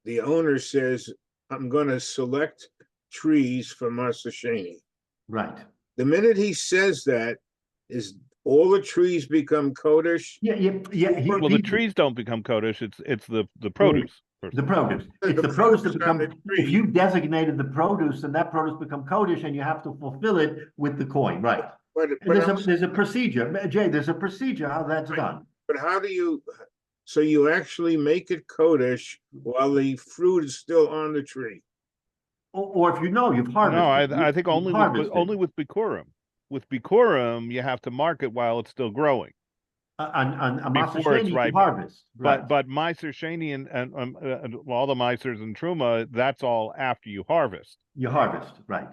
S3: the owner says, I'm going to select trees for Masa Sheni.
S1: Right.
S3: The minute he says that, is all the trees become Kodesh?
S1: Yeah.
S2: Well, the trees don't become Kodesh. It's the produce.
S1: The produce. It's the produce that becomes. If you designated the produce, then that produce become Kodesh, and you have to fulfill it with the coin. Right. There's a procedure, Jay, there's a procedure how that's done.
S3: But how do you, so you actually make it Kodesh while the fruit is still on the tree?
S1: Or if you know you've
S2: No,
S1: harvested.
S2: I think
S1: you've
S2: only
S1: harvested.
S2: with Bikurim. With Bikurim, you have to mark it while it's still growing
S1: On
S2: before it's
S1: Masasheni, you
S2: ripe.
S1: harvest. Right.
S2: But Meiser Sheni and all the Meisers and Truma, that's all after you harvest.
S1: You harvest, right.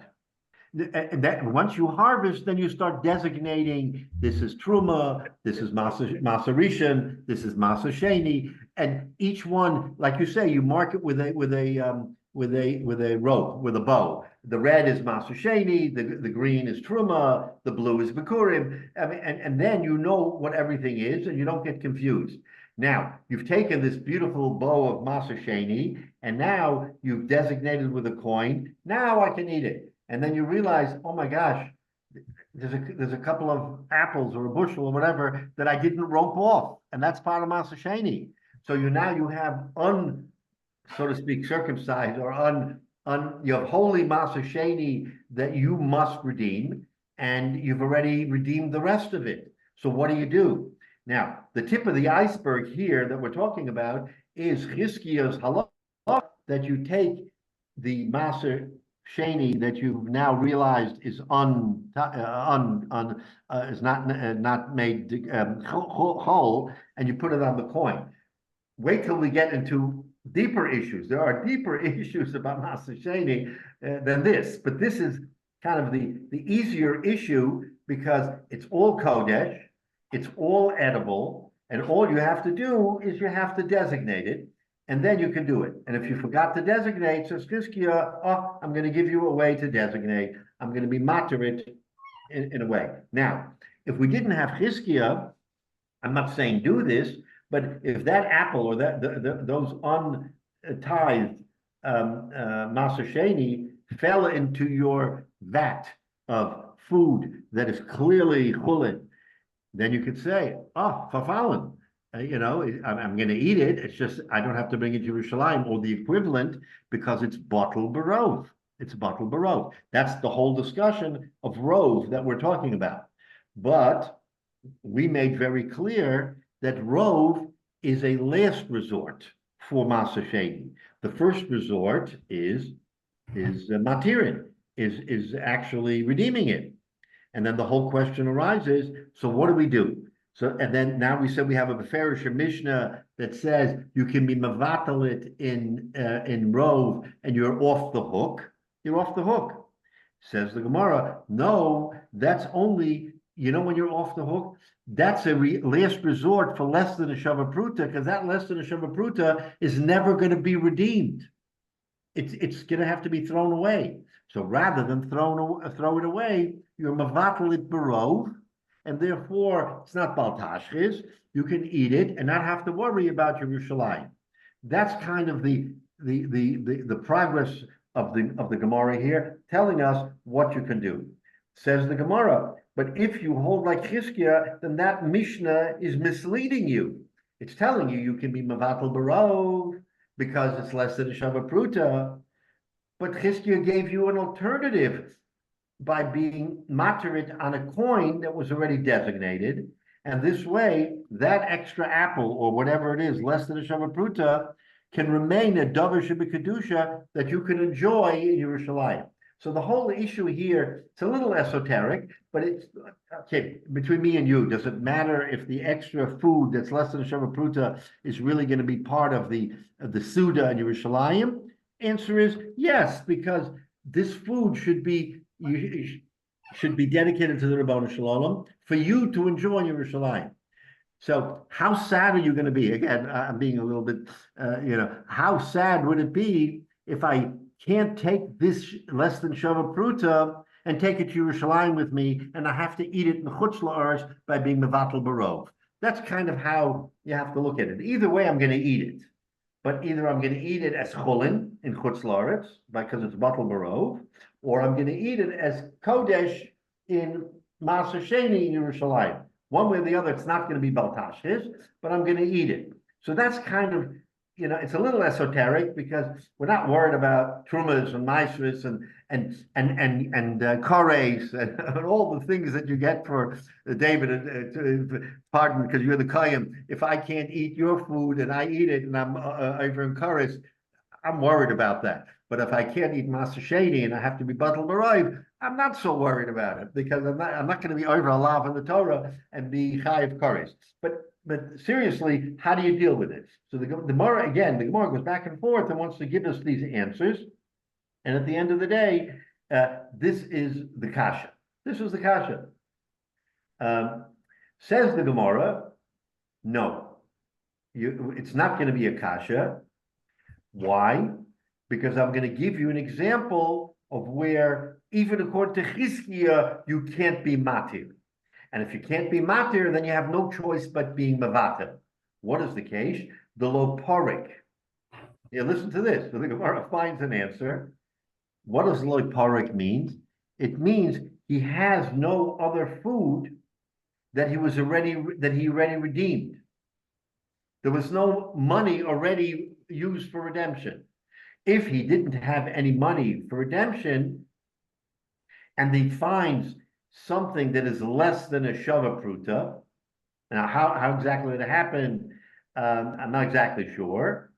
S1: And that once you harvest, then you start designating this is Truma, this is Masarishan, this is Masasheni, and each one, like you say, you mark it with a rope, with a bow. The red is Masasheni, the green is Truma, the blue is Bikurim. I mean, and then you know what everything is, and you don't get confused. Now, you've taken this beautiful bow of Masasheni, and now you've designated with a coin. Now I can eat it. And then you realize, oh my gosh, there's a couple of apples or a bushel or whatever that I didn't rope off, and that's part of Masasheni. So you have so to speak, circumcised or you have holy Masasheni that you must redeem, and you've already redeemed the rest of it. So what do? Now, the tip of the iceberg here that we're talking about is Chizkiya's halakha, that you take the Maser Sheni that you've now realized is is not made whole, and you put it on the coin. Wait till we get into deeper issues. There are deeper issues about Maser Sheni than this, but this is kind of the easier issue because it's all Kodesh, it's all edible, and all you have to do is you have to designate it. And then you can do it. And if you forgot to designate, says Chizkiya, oh, I'm going to give you a way to designate. I'm going to be materit in a way. Now, if we didn't have Chizkiya, I'm not saying do this, but if that apple or those untithed Maser Sheni fell into your vat of food that is clearly chulin, then you could say, oh, farfalin. I'm going to eat it. It's just I don't have to bring it to Yerushalayim or the equivalent because it's bottle barov. It's bottle barov. That's the whole discussion of rov that we're talking about. But we made very clear that rov is a last resort for Maser Sheni. The first resort is matirin, is actually redeeming it. And then the whole question arises, so what do we do? So, and then now we said we have a Beferish Mishnah that says you can be mavatalit in rov and you're off the hook. You're off the hook. Says the Gemara, no, that's only, when you're off the hook, that's a last resort for less than a Shava Pruta, because that less than a Shava Pruta is never going to be redeemed. It's going to have to be thrown away. So rather than throw it away, you're mavatalit barov, and therefore it's not bal tashchis. You can eat it and not have to worry about Yerushalayim. That's kind of the progress of the Gemara here, telling us what you can do. Says the Gemara, but if you hold like Chizkiya, then that Mishnah is misleading you. It's telling you can be mavatal barov because it's less than a Shava Pruta. But Chizkiya gave you an alternative by being materit on a coin that was already designated. And this way, that extra apple or whatever it is, less than a Shava Pruta, can remain a davar shebekadusha that you can enjoy in Yerushalayim. So the whole issue here, it's a little esoteric, but it's, okay, between me and you, does it matter if the extra food that's less than a Shava Pruta is really going to be part of the Suda in Yerushalayim? Answer is yes, because this food should be dedicated to the Ribono Shel Olam for you to enjoy in Yerushalayim. So how sad are you going to be? Again, I'm being a little bit, how sad would it be if I can't take this less than Shava Pruta and take it to Yerushalayim with me, and I have to eat it in the Chutz La'aretz by being Mevatel Barov? That's kind of how you have to look at it. Either way, I'm going to eat it. But either I'm going to eat it as Cholin in Chutz La'aretz, because it's Batel Barov, or I'm going to eat it as Kodesh in Maser Sheni in Yerushalayim. One way or the other, it's not going to be Baltashis, but I'm going to eat it. So that's kind of it's a little esoteric because we're not worried about trumas and maasros and kores and all the things that you get for David. Pardon, because you're the kohen. If I can't eat your food and I eat it and I'm over in kores, I'm worried about that. But if I can't eat Maser Sheni and I have to be Batal B'Raiv, I'm not so worried about it because I'm not going to be over a lav in the Torah and be Chayiv Kores. But seriously, how do you deal with it? So the Gemara goes back and forth and wants to give us these answers. And at the end of the day, this is the kasha. This is the kasha. Says the Gemara, no, it's not going to be a kasha. Why? Because I'm going to give you an example of where, even according to Chizkiah, you can't be matir. And if you can't be matir, then you have no choice but being mavater. What is the case? The lo porik. Yeah, listen to this. The Gemara finds an answer. What does lo porik mean? It means he has no other food that he already redeemed. There was no money already used for redemption. If he didn't have any money for redemption, and he finds something that is less than a shava pruta, now how exactly that happened, I'm not exactly sure.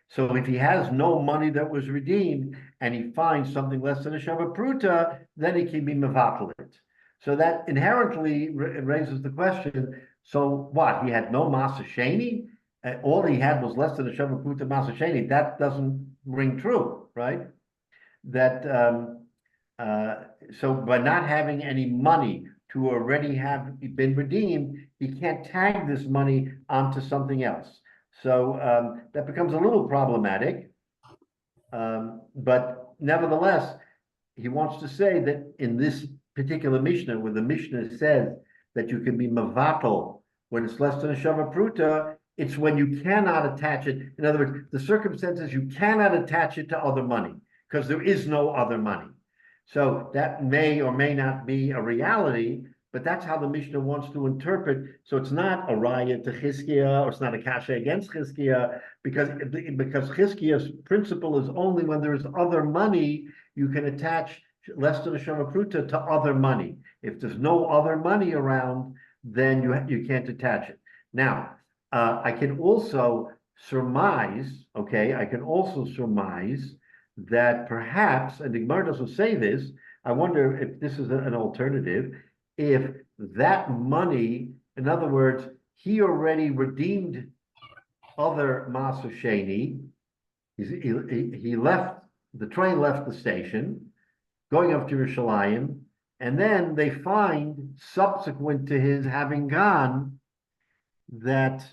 S1: So if he has no money that was redeemed and he finds something less than a shava pruta, then he can be mevatel it. So that inherently raises the question, so what? He had no Maser Sheni? All he had was less than a shava pruta Maser Sheni. That doesn't ring true, right? That so by not having any money to already have been redeemed, he can't tag this money onto something else. So that becomes a little problematic. But nevertheless, he wants to say that in this particular Mishnah, where the Mishnah says that you can be mavatal when it's less than a shava pruta, it's when you cannot attach it. In other words, the circumstances you cannot attach it to other money because there is no other money. So that may or may not be a reality, but that's how the Mishnah wants to interpret. So it's not a raya to Chizkiah, or it's not a kasha against Chizkiah, because Chizkiah's principle is only when there is other money, you can attach less than a shava pruta to other money. If there's no other money around, then you can't attach it. Now, I can also surmise, that perhaps, and the Gemara doesn't say this, I wonder if this is an alternative, if that money, in other words, he already redeemed other Maser Sheni, he left, the train left the station, going up to Yerushalayim, and then they find, subsequent to his having gone, that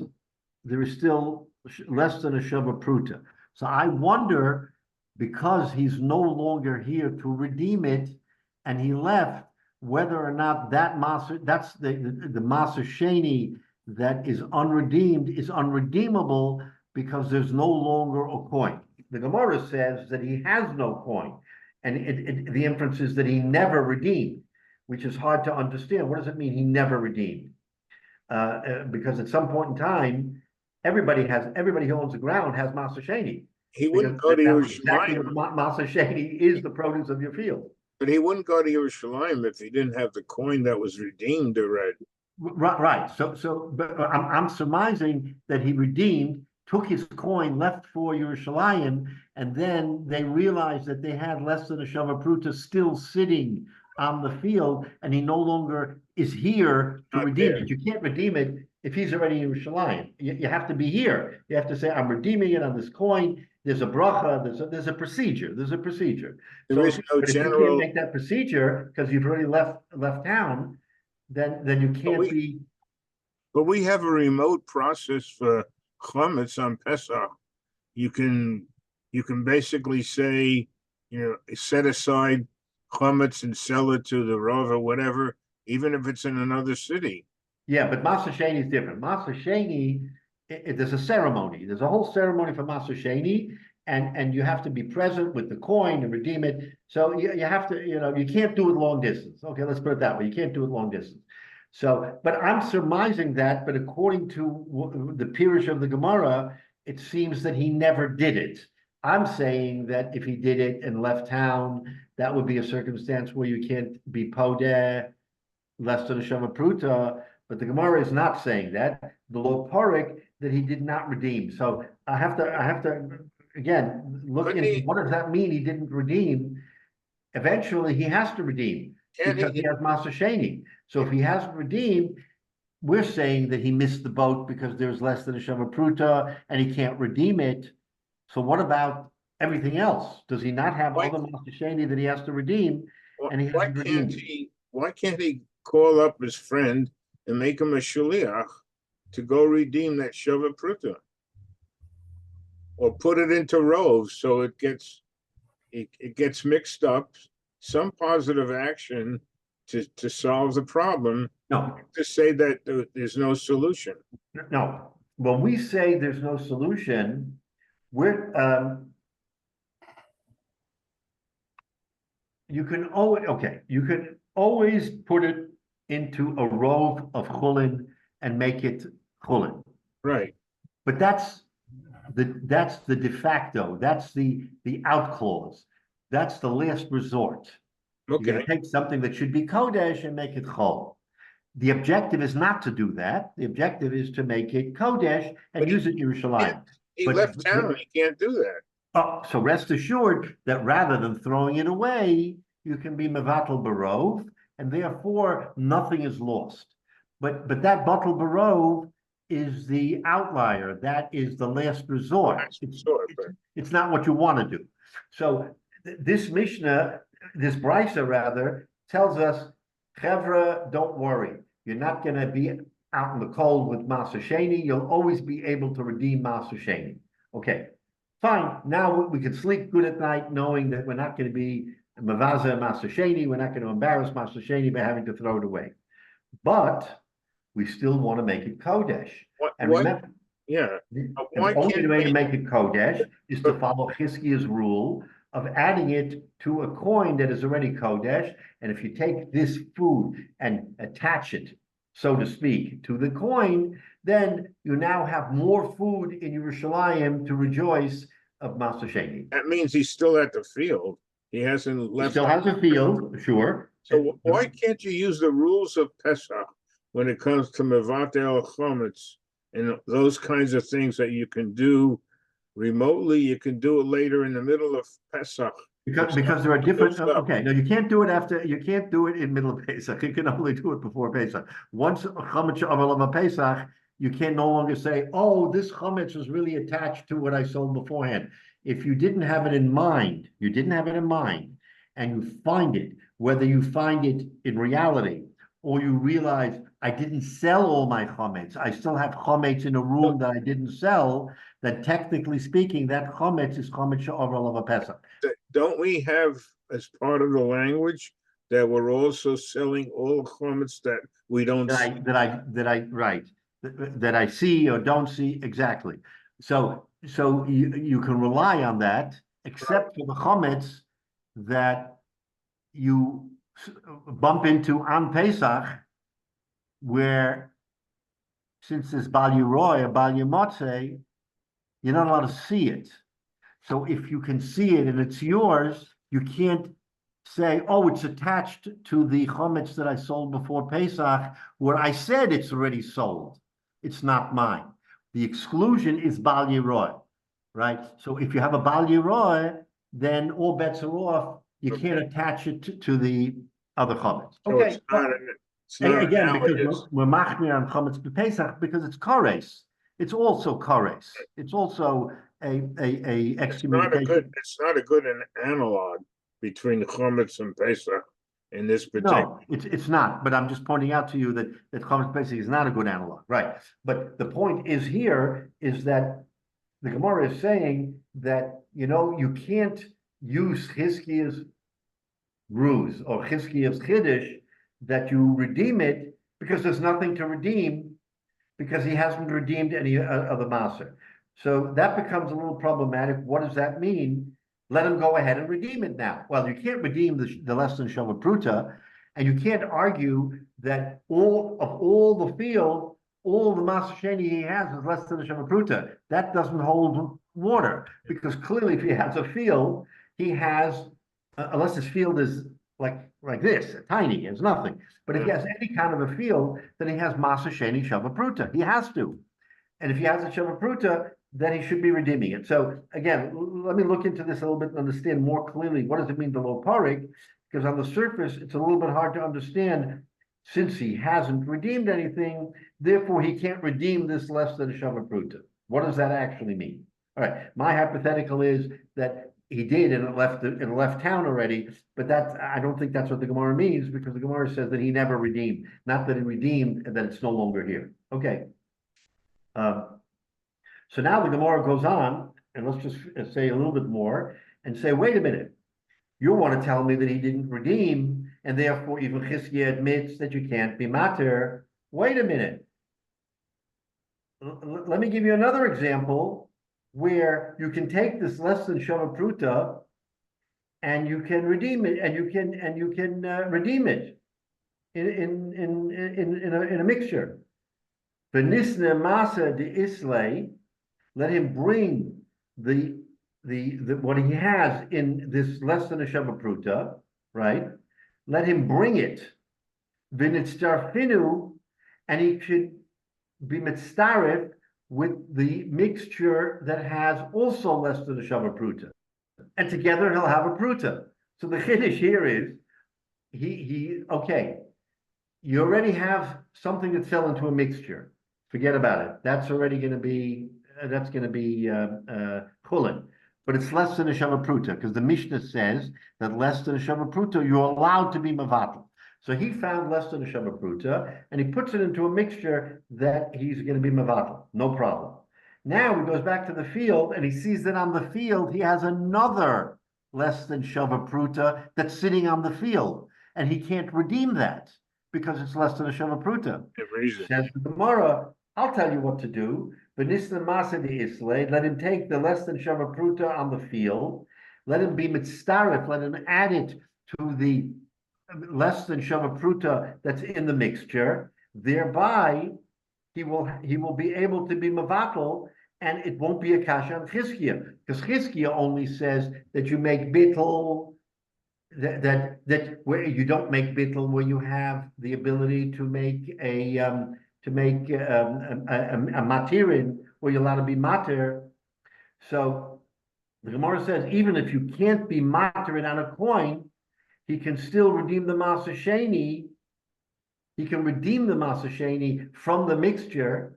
S1: there is still less than a shava pruta. So I wonder, because he's no longer here to redeem it, and he left, whether or not that maser, that's the Maser Sheni that is unredeemed, is unredeemable because there's no longer a coin. The Gemara says that he has no coin, and the inference is that he never redeemed, which is hard to understand. What does it mean he never redeemed? Because at some point in time, everybody who owns the ground has Maser Sheni.
S3: He wouldn't go to Yerushalayim.
S1: Exactly what Maser Sheni is, the produce of your field.
S3: But he wouldn't go to Yerushalayim if he didn't have the coin that was redeemed already.
S1: Right. But I'm surmising that he redeemed, took his coin, left for Yerushalayim, and then they realized that they had less than a shava pruta still sitting on the field, and he no longer is here to redeem it. You can't redeem it if he's already in Yerushalayim. You have to be here. You have to say, I'm redeeming it on this coin. There's a bracha. There's a procedure. There is no general. If you can't make that procedure because you've already left town, then you can't be.
S3: But we have a remote process for chametz on Pesach. You can basically say, set aside chametz and sell it to the Rav or whatever, even if it's in another city.
S1: Yeah, but Maser Sheni is different. Maser Sheni, there's a ceremony. There's a whole ceremony for Maser Sheni, and you have to be present with the coin and redeem it. So you have to, you can't do it long distance. Okay, let's put it that way. You can't do it long distance. So, but I'm surmising that, but according to the Pirush of the Gemara, it seems that he never did it. I'm saying that if he did it and left town, that would be a circumstance where you can't be podeh less than a shava pruta. But the Gemara is not saying that. The law parik that he did not redeem. So I have to again look
S3: Couldn't
S1: into
S3: he-
S1: what does that mean? He didn't redeem. Eventually, he has to redeem
S3: Can
S1: because
S3: he-
S1: he has Master Sheni. So if he hasn't redeemed, we're saying that he missed the boat because there's less than a shava pruta and he can't redeem it. So what about everything else? Does he not have
S3: Why-
S1: other Master Sheni that he has to redeem? And he
S3: Why
S1: hasn't
S3: can't
S1: redeemed?
S3: why can't he call up his friend and make him a shaliach to go redeem that shava pruta? Or put it into rows so it gets mixed up, some positive action to solve the problem,
S1: No,
S3: to say that there's no solution.
S1: no. When we say there's no solution, we're you can always put it into a row of chulin and make it chulin.
S3: Right.
S1: But that's the de facto, that's the out clause. That's the last resort. You're
S3: Okay.
S1: gonna take something that should be kodesh and make it chol. The objective is not to do that. The objective is to make it kodesh and
S3: But
S1: use it in Yerushalayim.
S3: He
S1: But-
S3: left town. He can't do that.
S1: So rest assured that rather than throwing it away, you can be mevatel barov, and therefore nothing is lost. But that batel barov is the outlier. That is the last resort.
S3: Last resort, but-
S1: It's not what you want to do. So this Mishnah, this Brisa rather, tells us, Chevra, don't worry. You're not going to be out in the cold with Maser Sheni. You'll always be able to redeem Maser Sheni. Okay, fine. Now we can sleep good at night knowing that we're not going to be Mavaza Maser Sheni. We're not going to embarrass Maser Sheni by having to throw it away. But we still want to make it Kodesh. And remember,
S3: Yeah.
S1: the
S3: Why
S1: only
S3: can't
S1: way to
S3: we-
S1: make it Kodesh is to follow Chizkiya's rule of adding it to a coin that is already Kodesh. And if you take this food and attach it, so to speak, to the coin, then you now have more food in Yerushalayim to rejoice of Master Sheni.
S3: That means he's still at the field. He hasn't
S1: He
S3: left.
S1: still has a field, sure.
S3: So why can't you use the rules of Pesach when it comes to Mevatel Chometz and those kinds of things that you can do remotely? You can do it later in the middle of Pesach.
S1: Because there are different,
S3: Good stuff.
S1: okay, no, you can't do it in middle of Pesach. You can only do it before Pesach. Once Chametz Aval Pesach, you can no longer say, oh, this Chametz was really attached to what I sold beforehand. If you didn't have it in mind, and you find it, whether you find it in reality, or you realize I didn't sell all my chametz, I still have chametz in a room that I didn't sell, then technically speaking, that chametz is chametz she'over of Pesach.
S3: Don't we have as part of the language that we're also selling all Chometz that we don't see?
S1: That I see or don't see, exactly. So you can rely on that, except for the chametz that you bump into on Pesach, where since it's Bal Yeroy or Bal Yemotze, you're not allowed to see it. So if you can see it and it's yours, you can't say, oh, it's attached to the chametz that I sold before Pesach, where I said it's already sold. It's not mine. The exclusion is Bal Yeroy, right? So if you have a Bal Yeroy, then all bets are off. You can't attach it to the other chametz.
S3: So
S1: Okay.
S3: it's not
S1: Again,
S3: analogous.
S1: because we're machmir on chametz b'Pesach because it's kares. It's also kares. It's also a excommunication.
S3: It's not a good analog between the Chometz and Pesach in this particular.
S1: No, it's not. But I'm just pointing out to you that chametz b'Pesach is not a good analog, right? But the point is here is that the Gemara is saying that you can't use Chizkiya's ruse or Chizkiya's chiddush that you redeem it because there's nothing to redeem because he hasn't redeemed any of the maser. So that becomes a little problematic. What does that mean? Let him go ahead and redeem it now. Well, you can't redeem the less than Shava Pruta, and you can't argue that all the field all the Masa Sheni he has is less than a Shavapruta. That doesn't hold water, because clearly if he has a field, he has, unless his field is like this, tiny, it's nothing. But if he has any kind of a field, then he has Masa Sheni Shavapruta. He has to. And if he has a Shavapruta, then he should be redeeming it. So again, let me look into this a little bit and understand more clearly what does it mean to lo parig, because on the surface, it's a little bit hard to understand. Since he hasn't redeemed anything, therefore he can't redeem this less than a Shavapruta. What does that actually mean? All right, my hypothetical is that he did and it left town already, but that I don't think that's what the Gemara means, because the Gemara says that he never redeemed, not that he redeemed and that it's no longer here. Okay. So now the Gemara goes on, and let's just say a little bit more and say, wait a minute, you want to tell me that he didn't redeem, and therefore even Chizkiah admits that you can't be mater. Wait a minute. Let me give you another example where you can take this less than Shavapruta and you can redeem it, and you can redeem it in a mixture. V'nisne masa de islay, let him bring the what he has in this less than a Shavapruta, right? Let him bring it. V'nitztarfinu, and he should be mitzaref with the mixture that has also less than a Shavapruta. And together he'll have a pruta. So the chiddush here is, okay, you already have something that fell into a mixture. Forget about it. That's already going to be, chulin. But it's less than a Shavapruta, because the Mishnah says that less than a Shavapruta, you're allowed to be mavatal. So he found less than a Shavapruta, and he puts it into a mixture that he's going to be mavatal. No problem. Now he goes back to the field, and he sees that on the field, he has another less than Shavapruta that's sitting on the field, and he can't redeem that because it's less than a Shavapruta. Says the Gemara, I'll tell you what to do. Let him take the less than Shavapruta on the field. Let him be mitzaref. Let him add it to the less than Shavapruta that's in the mixture. Thereby, he will be able to be mavatal, and it won't be a kasha on Chizkiah, because Chizkiah only says that you make bittul, that where you don't make bittul, where you have the ability to make a matirin, where you're allowed to be matir. So the Gemara says even if you can't be matirin on a coin, he can still redeem the Masa Sheni. He can redeem the Masa Sheni from the mixture,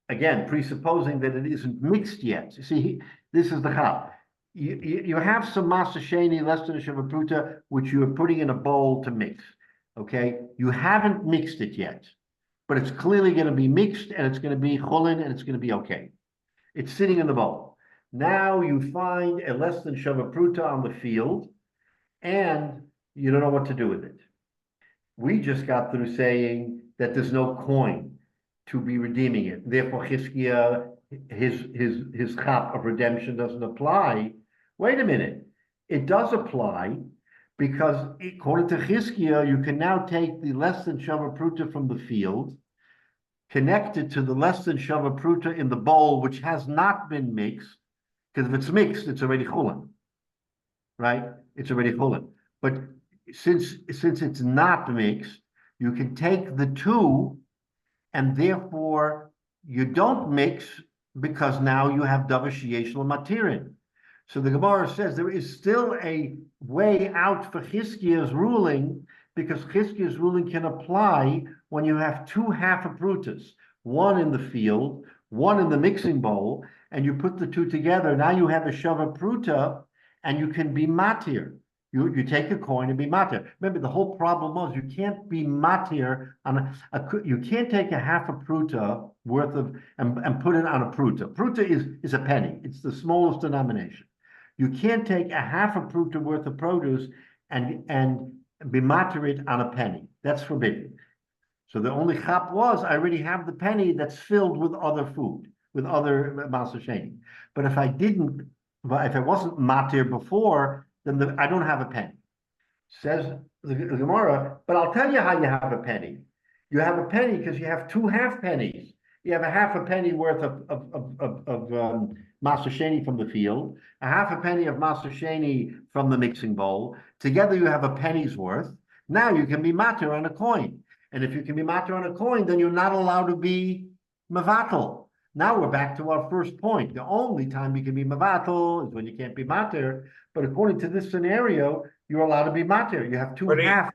S1: again, presupposing that it isn't mixed yet. You see, this is the chap. You have some Masa Sheni less than a Shavapruta, which you are putting in a bowl to mix. Okay, you haven't mixed it yet, but it's clearly going to be mixed, and it's going to be chulin, and it's going to be okay. It's sitting in the bowl. Now you find a less than Shavapruta on the field, and you don't know what to do with it. We just got through saying that there's no coin to be redeeming it. Therefore, Chizkiah, his chap of redemption doesn't apply. Wait a minute. It does apply, because according to Chizkiah, you can now take the less than Shavapruta from the field, connect it to the less than Shavapruta in the bowl, which has not been mixed, because if it's mixed, it's already chulin, right? It's already chulin. But since it's not mixed, you can take the two, and therefore you don't mix, because now you have davar sheyesh lo matirin. So the Gemara says there is still a way out for Chizkiah's ruling, because Chizkiah's ruling can apply when you have two half-prutas, one in the field, one in the mixing bowl, and you put the two together. Now you have a Shavapruta, and you can be matir. You take a coin and be matir. Remember, the whole problem was you can't be matir on you can't take a half a pruta worth of and put it on a pruta. Pruta is a penny. It's the smallest denomination. You can't take a half a pruta worth of produce and be matir it on a penny. That's forbidden. So the only chap was, I already have the penny that's filled with other food, with other Masa Sheni. But if I wasn't matir before, then I don't have a penny. Says the Gemara, but I'll tell you how you have a penny. You have a penny because you have two half pennies. You have a half a penny worth of Maser Sheni from the field, a half a penny of Maser Sheni from the mixing bowl. Together you have a penny's worth. Now you can be matir on a coin. And if you can be matir on a coin, then you're not allowed to be mevatel. Now we're back to our first point. The only time you can be mevatel is when you can't be matir. But according to this scenario, you're allowed to be matir. You have two half.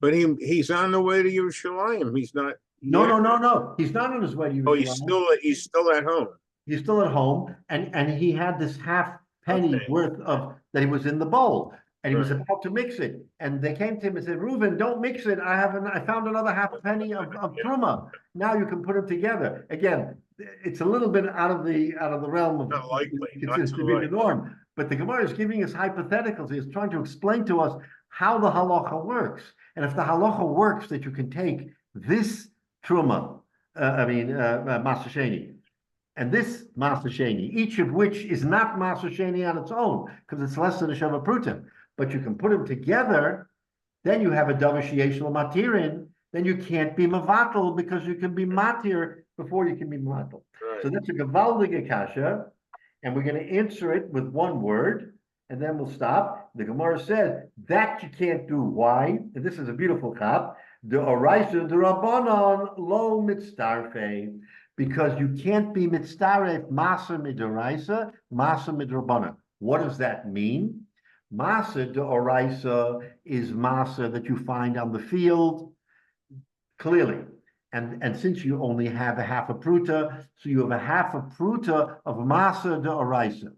S3: But he's on the way to Yerushalayim. He's not.
S1: No. He's not on his way to Yerushalayim.
S3: Oh, he's still at home.
S1: He's still at home, and he had this half penny worth of that he was in the bowl, and he was about to mix it. And they came to him and said, "Reuven, don't mix it. I found another half penny of truma. Now you can put them together." Again, it's a little bit out of the realm of
S3: not likely,
S1: considered to be the norm. But the Gemara is giving us hypotheticals. He's trying to explain to us how the halacha works. And if the halacha works, that you can take this truma, Maser Sheni, and this Maser Sheni, each of which is not Maser Sheni on its own, because it's less than a Shava Prutim, but you can put them together, then you have a Davar Sheyesh Lo Matirin, then you can't be Mavatal, because you can be Matir before you can be Mavatal.
S3: Right.
S1: So that's a Gavaldige Kasha, and we're going to answer it with one word, and then we'll stop. The Gemara says that you can't do. Why? And this is a beautiful chap. The Oraisa, the Rabbanon, lo mitzdarfe, because you can't be mitzdaref Maser midoraisa, Maser midrabanan. What does that mean? Maser de Oraisa is Maser that you find on the field, clearly. And since you only have a half a pruta, so you have a half a pruta of Maser de Oraisa.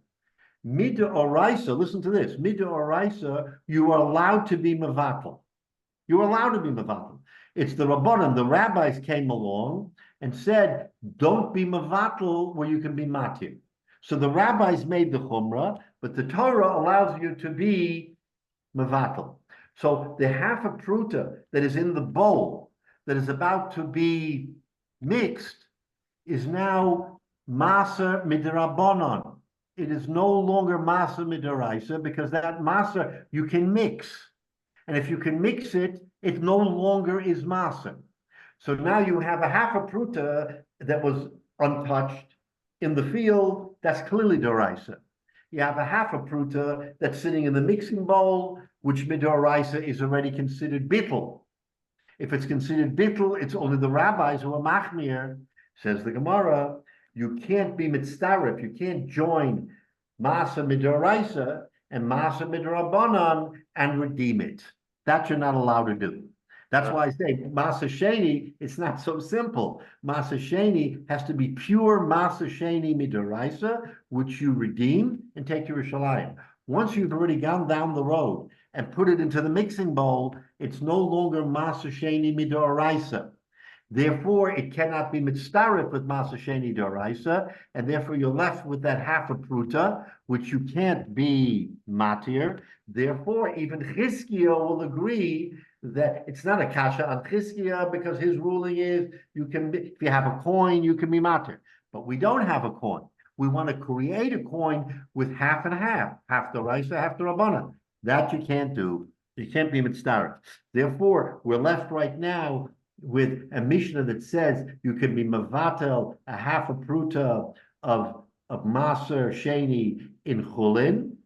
S1: Mida Oraisa, listen to this. Mida Oraisa, you are allowed to be mevatel. You're allowed to be mevatel. It's the Rabbanan, the rabbis came along and said, don't be mevatel where you can be matir. So the rabbis made the chumrah, but the Torah allows you to be mevatel. So the half a pruta that is in the bowl, that is about to be mixed, is now maser midrabanan. It is no longer maser midaraisa, because that maser you can mix. And if you can mix it, it no longer is maser. So now you have a half a pruta that was untouched in the field, that's clearly doraisa. You have a half a pruta that's sitting in the mixing bowl, which midoraisa is already considered bittul. If it's considered bittul, it's only the rabbis who are machmir, says the Gemara. You can't be mitzdarif, you can't join Maser midoraisa and Maser midrabanan and redeem it. That you're not allowed to do. That's why I say Maser Sheni, it's not so simple. Maser Sheni has to be pure Maser Sheni midoraisa, which you redeem and take to Yerushalayim. Once you've already gone down the road and put it into the mixing bowl, it's no longer Maser Sheni midoraisa. Therefore, it cannot be mitzdarif with Maser Sheni doraisa, and therefore you're left with that half a pruta, which you can't be matir. Therefore, even Chizkiah will agree that it's not a kasha on Chizkiah, because his ruling is you can be, if you have a coin, you can be matir. But we don't have a coin. We want to create a coin with half and half doraisa, half the rabbanan. That you can't do. You can't be mitzdarif. Therefore, we're left right now with a Mishnah that says you can be mavatel a half a pruta of Maser Sheni in Chulin,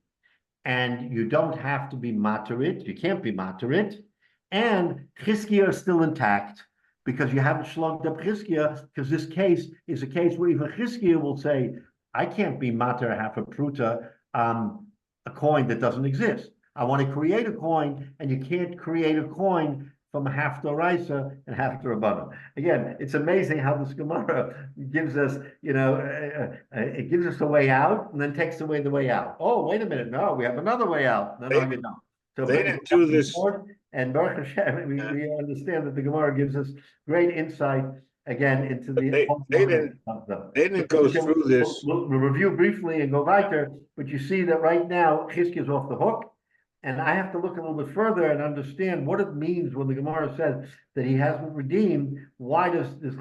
S1: and you don't have to be materit. You can't be materit, and Chizkiah is still intact because you haven't slugged up Chizkiah, because this case is a case where even Chizkiah will say, I can't be mater a half a pruta a coin that doesn't exist. I want to create a coin, and you can't create a coin from half doraisa and half the rabbanan. Again, it's amazing how this Gemara gives us, it gives us a way out and then takes away the way out. Oh, wait a minute, no, we have another way out. No, we don't. So
S3: they didn't do this.
S1: And Baruch Hashem, we understand that the Gemara gives us great insight again into the.
S3: They didn't go through this.
S1: We'll review briefly and go weiter, but you see that right now Chizkiah is off the hook. And I have to look a little bit further and understand what it means when the Gemara says that he hasn't redeemed. Why does this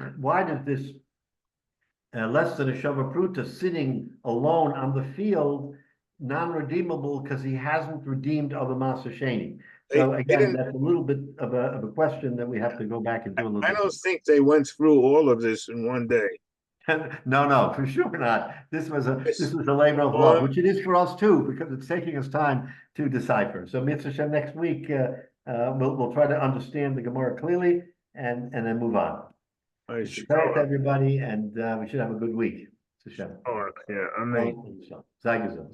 S1: less than a Shava Pruta sitting alone on the field non-redeemable, because he hasn't redeemed other Maser Sheni? So
S3: They
S1: again,
S3: didn't,
S1: that's a little bit of a question that we have to go back and do a little
S3: I
S1: bit.
S3: don't think they went through all of this in one day.
S1: No, for sure not. This was a labor of love, which it is for us too, because it's taking us time to decipher. So Mitzvah Shem next week, we'll try to understand the Gemara clearly and then move on.
S3: I
S1: Thanks to everybody, and we should have a good week. Mitzvah Shem.
S3: Yeah, I mean.
S1: Sei gesund.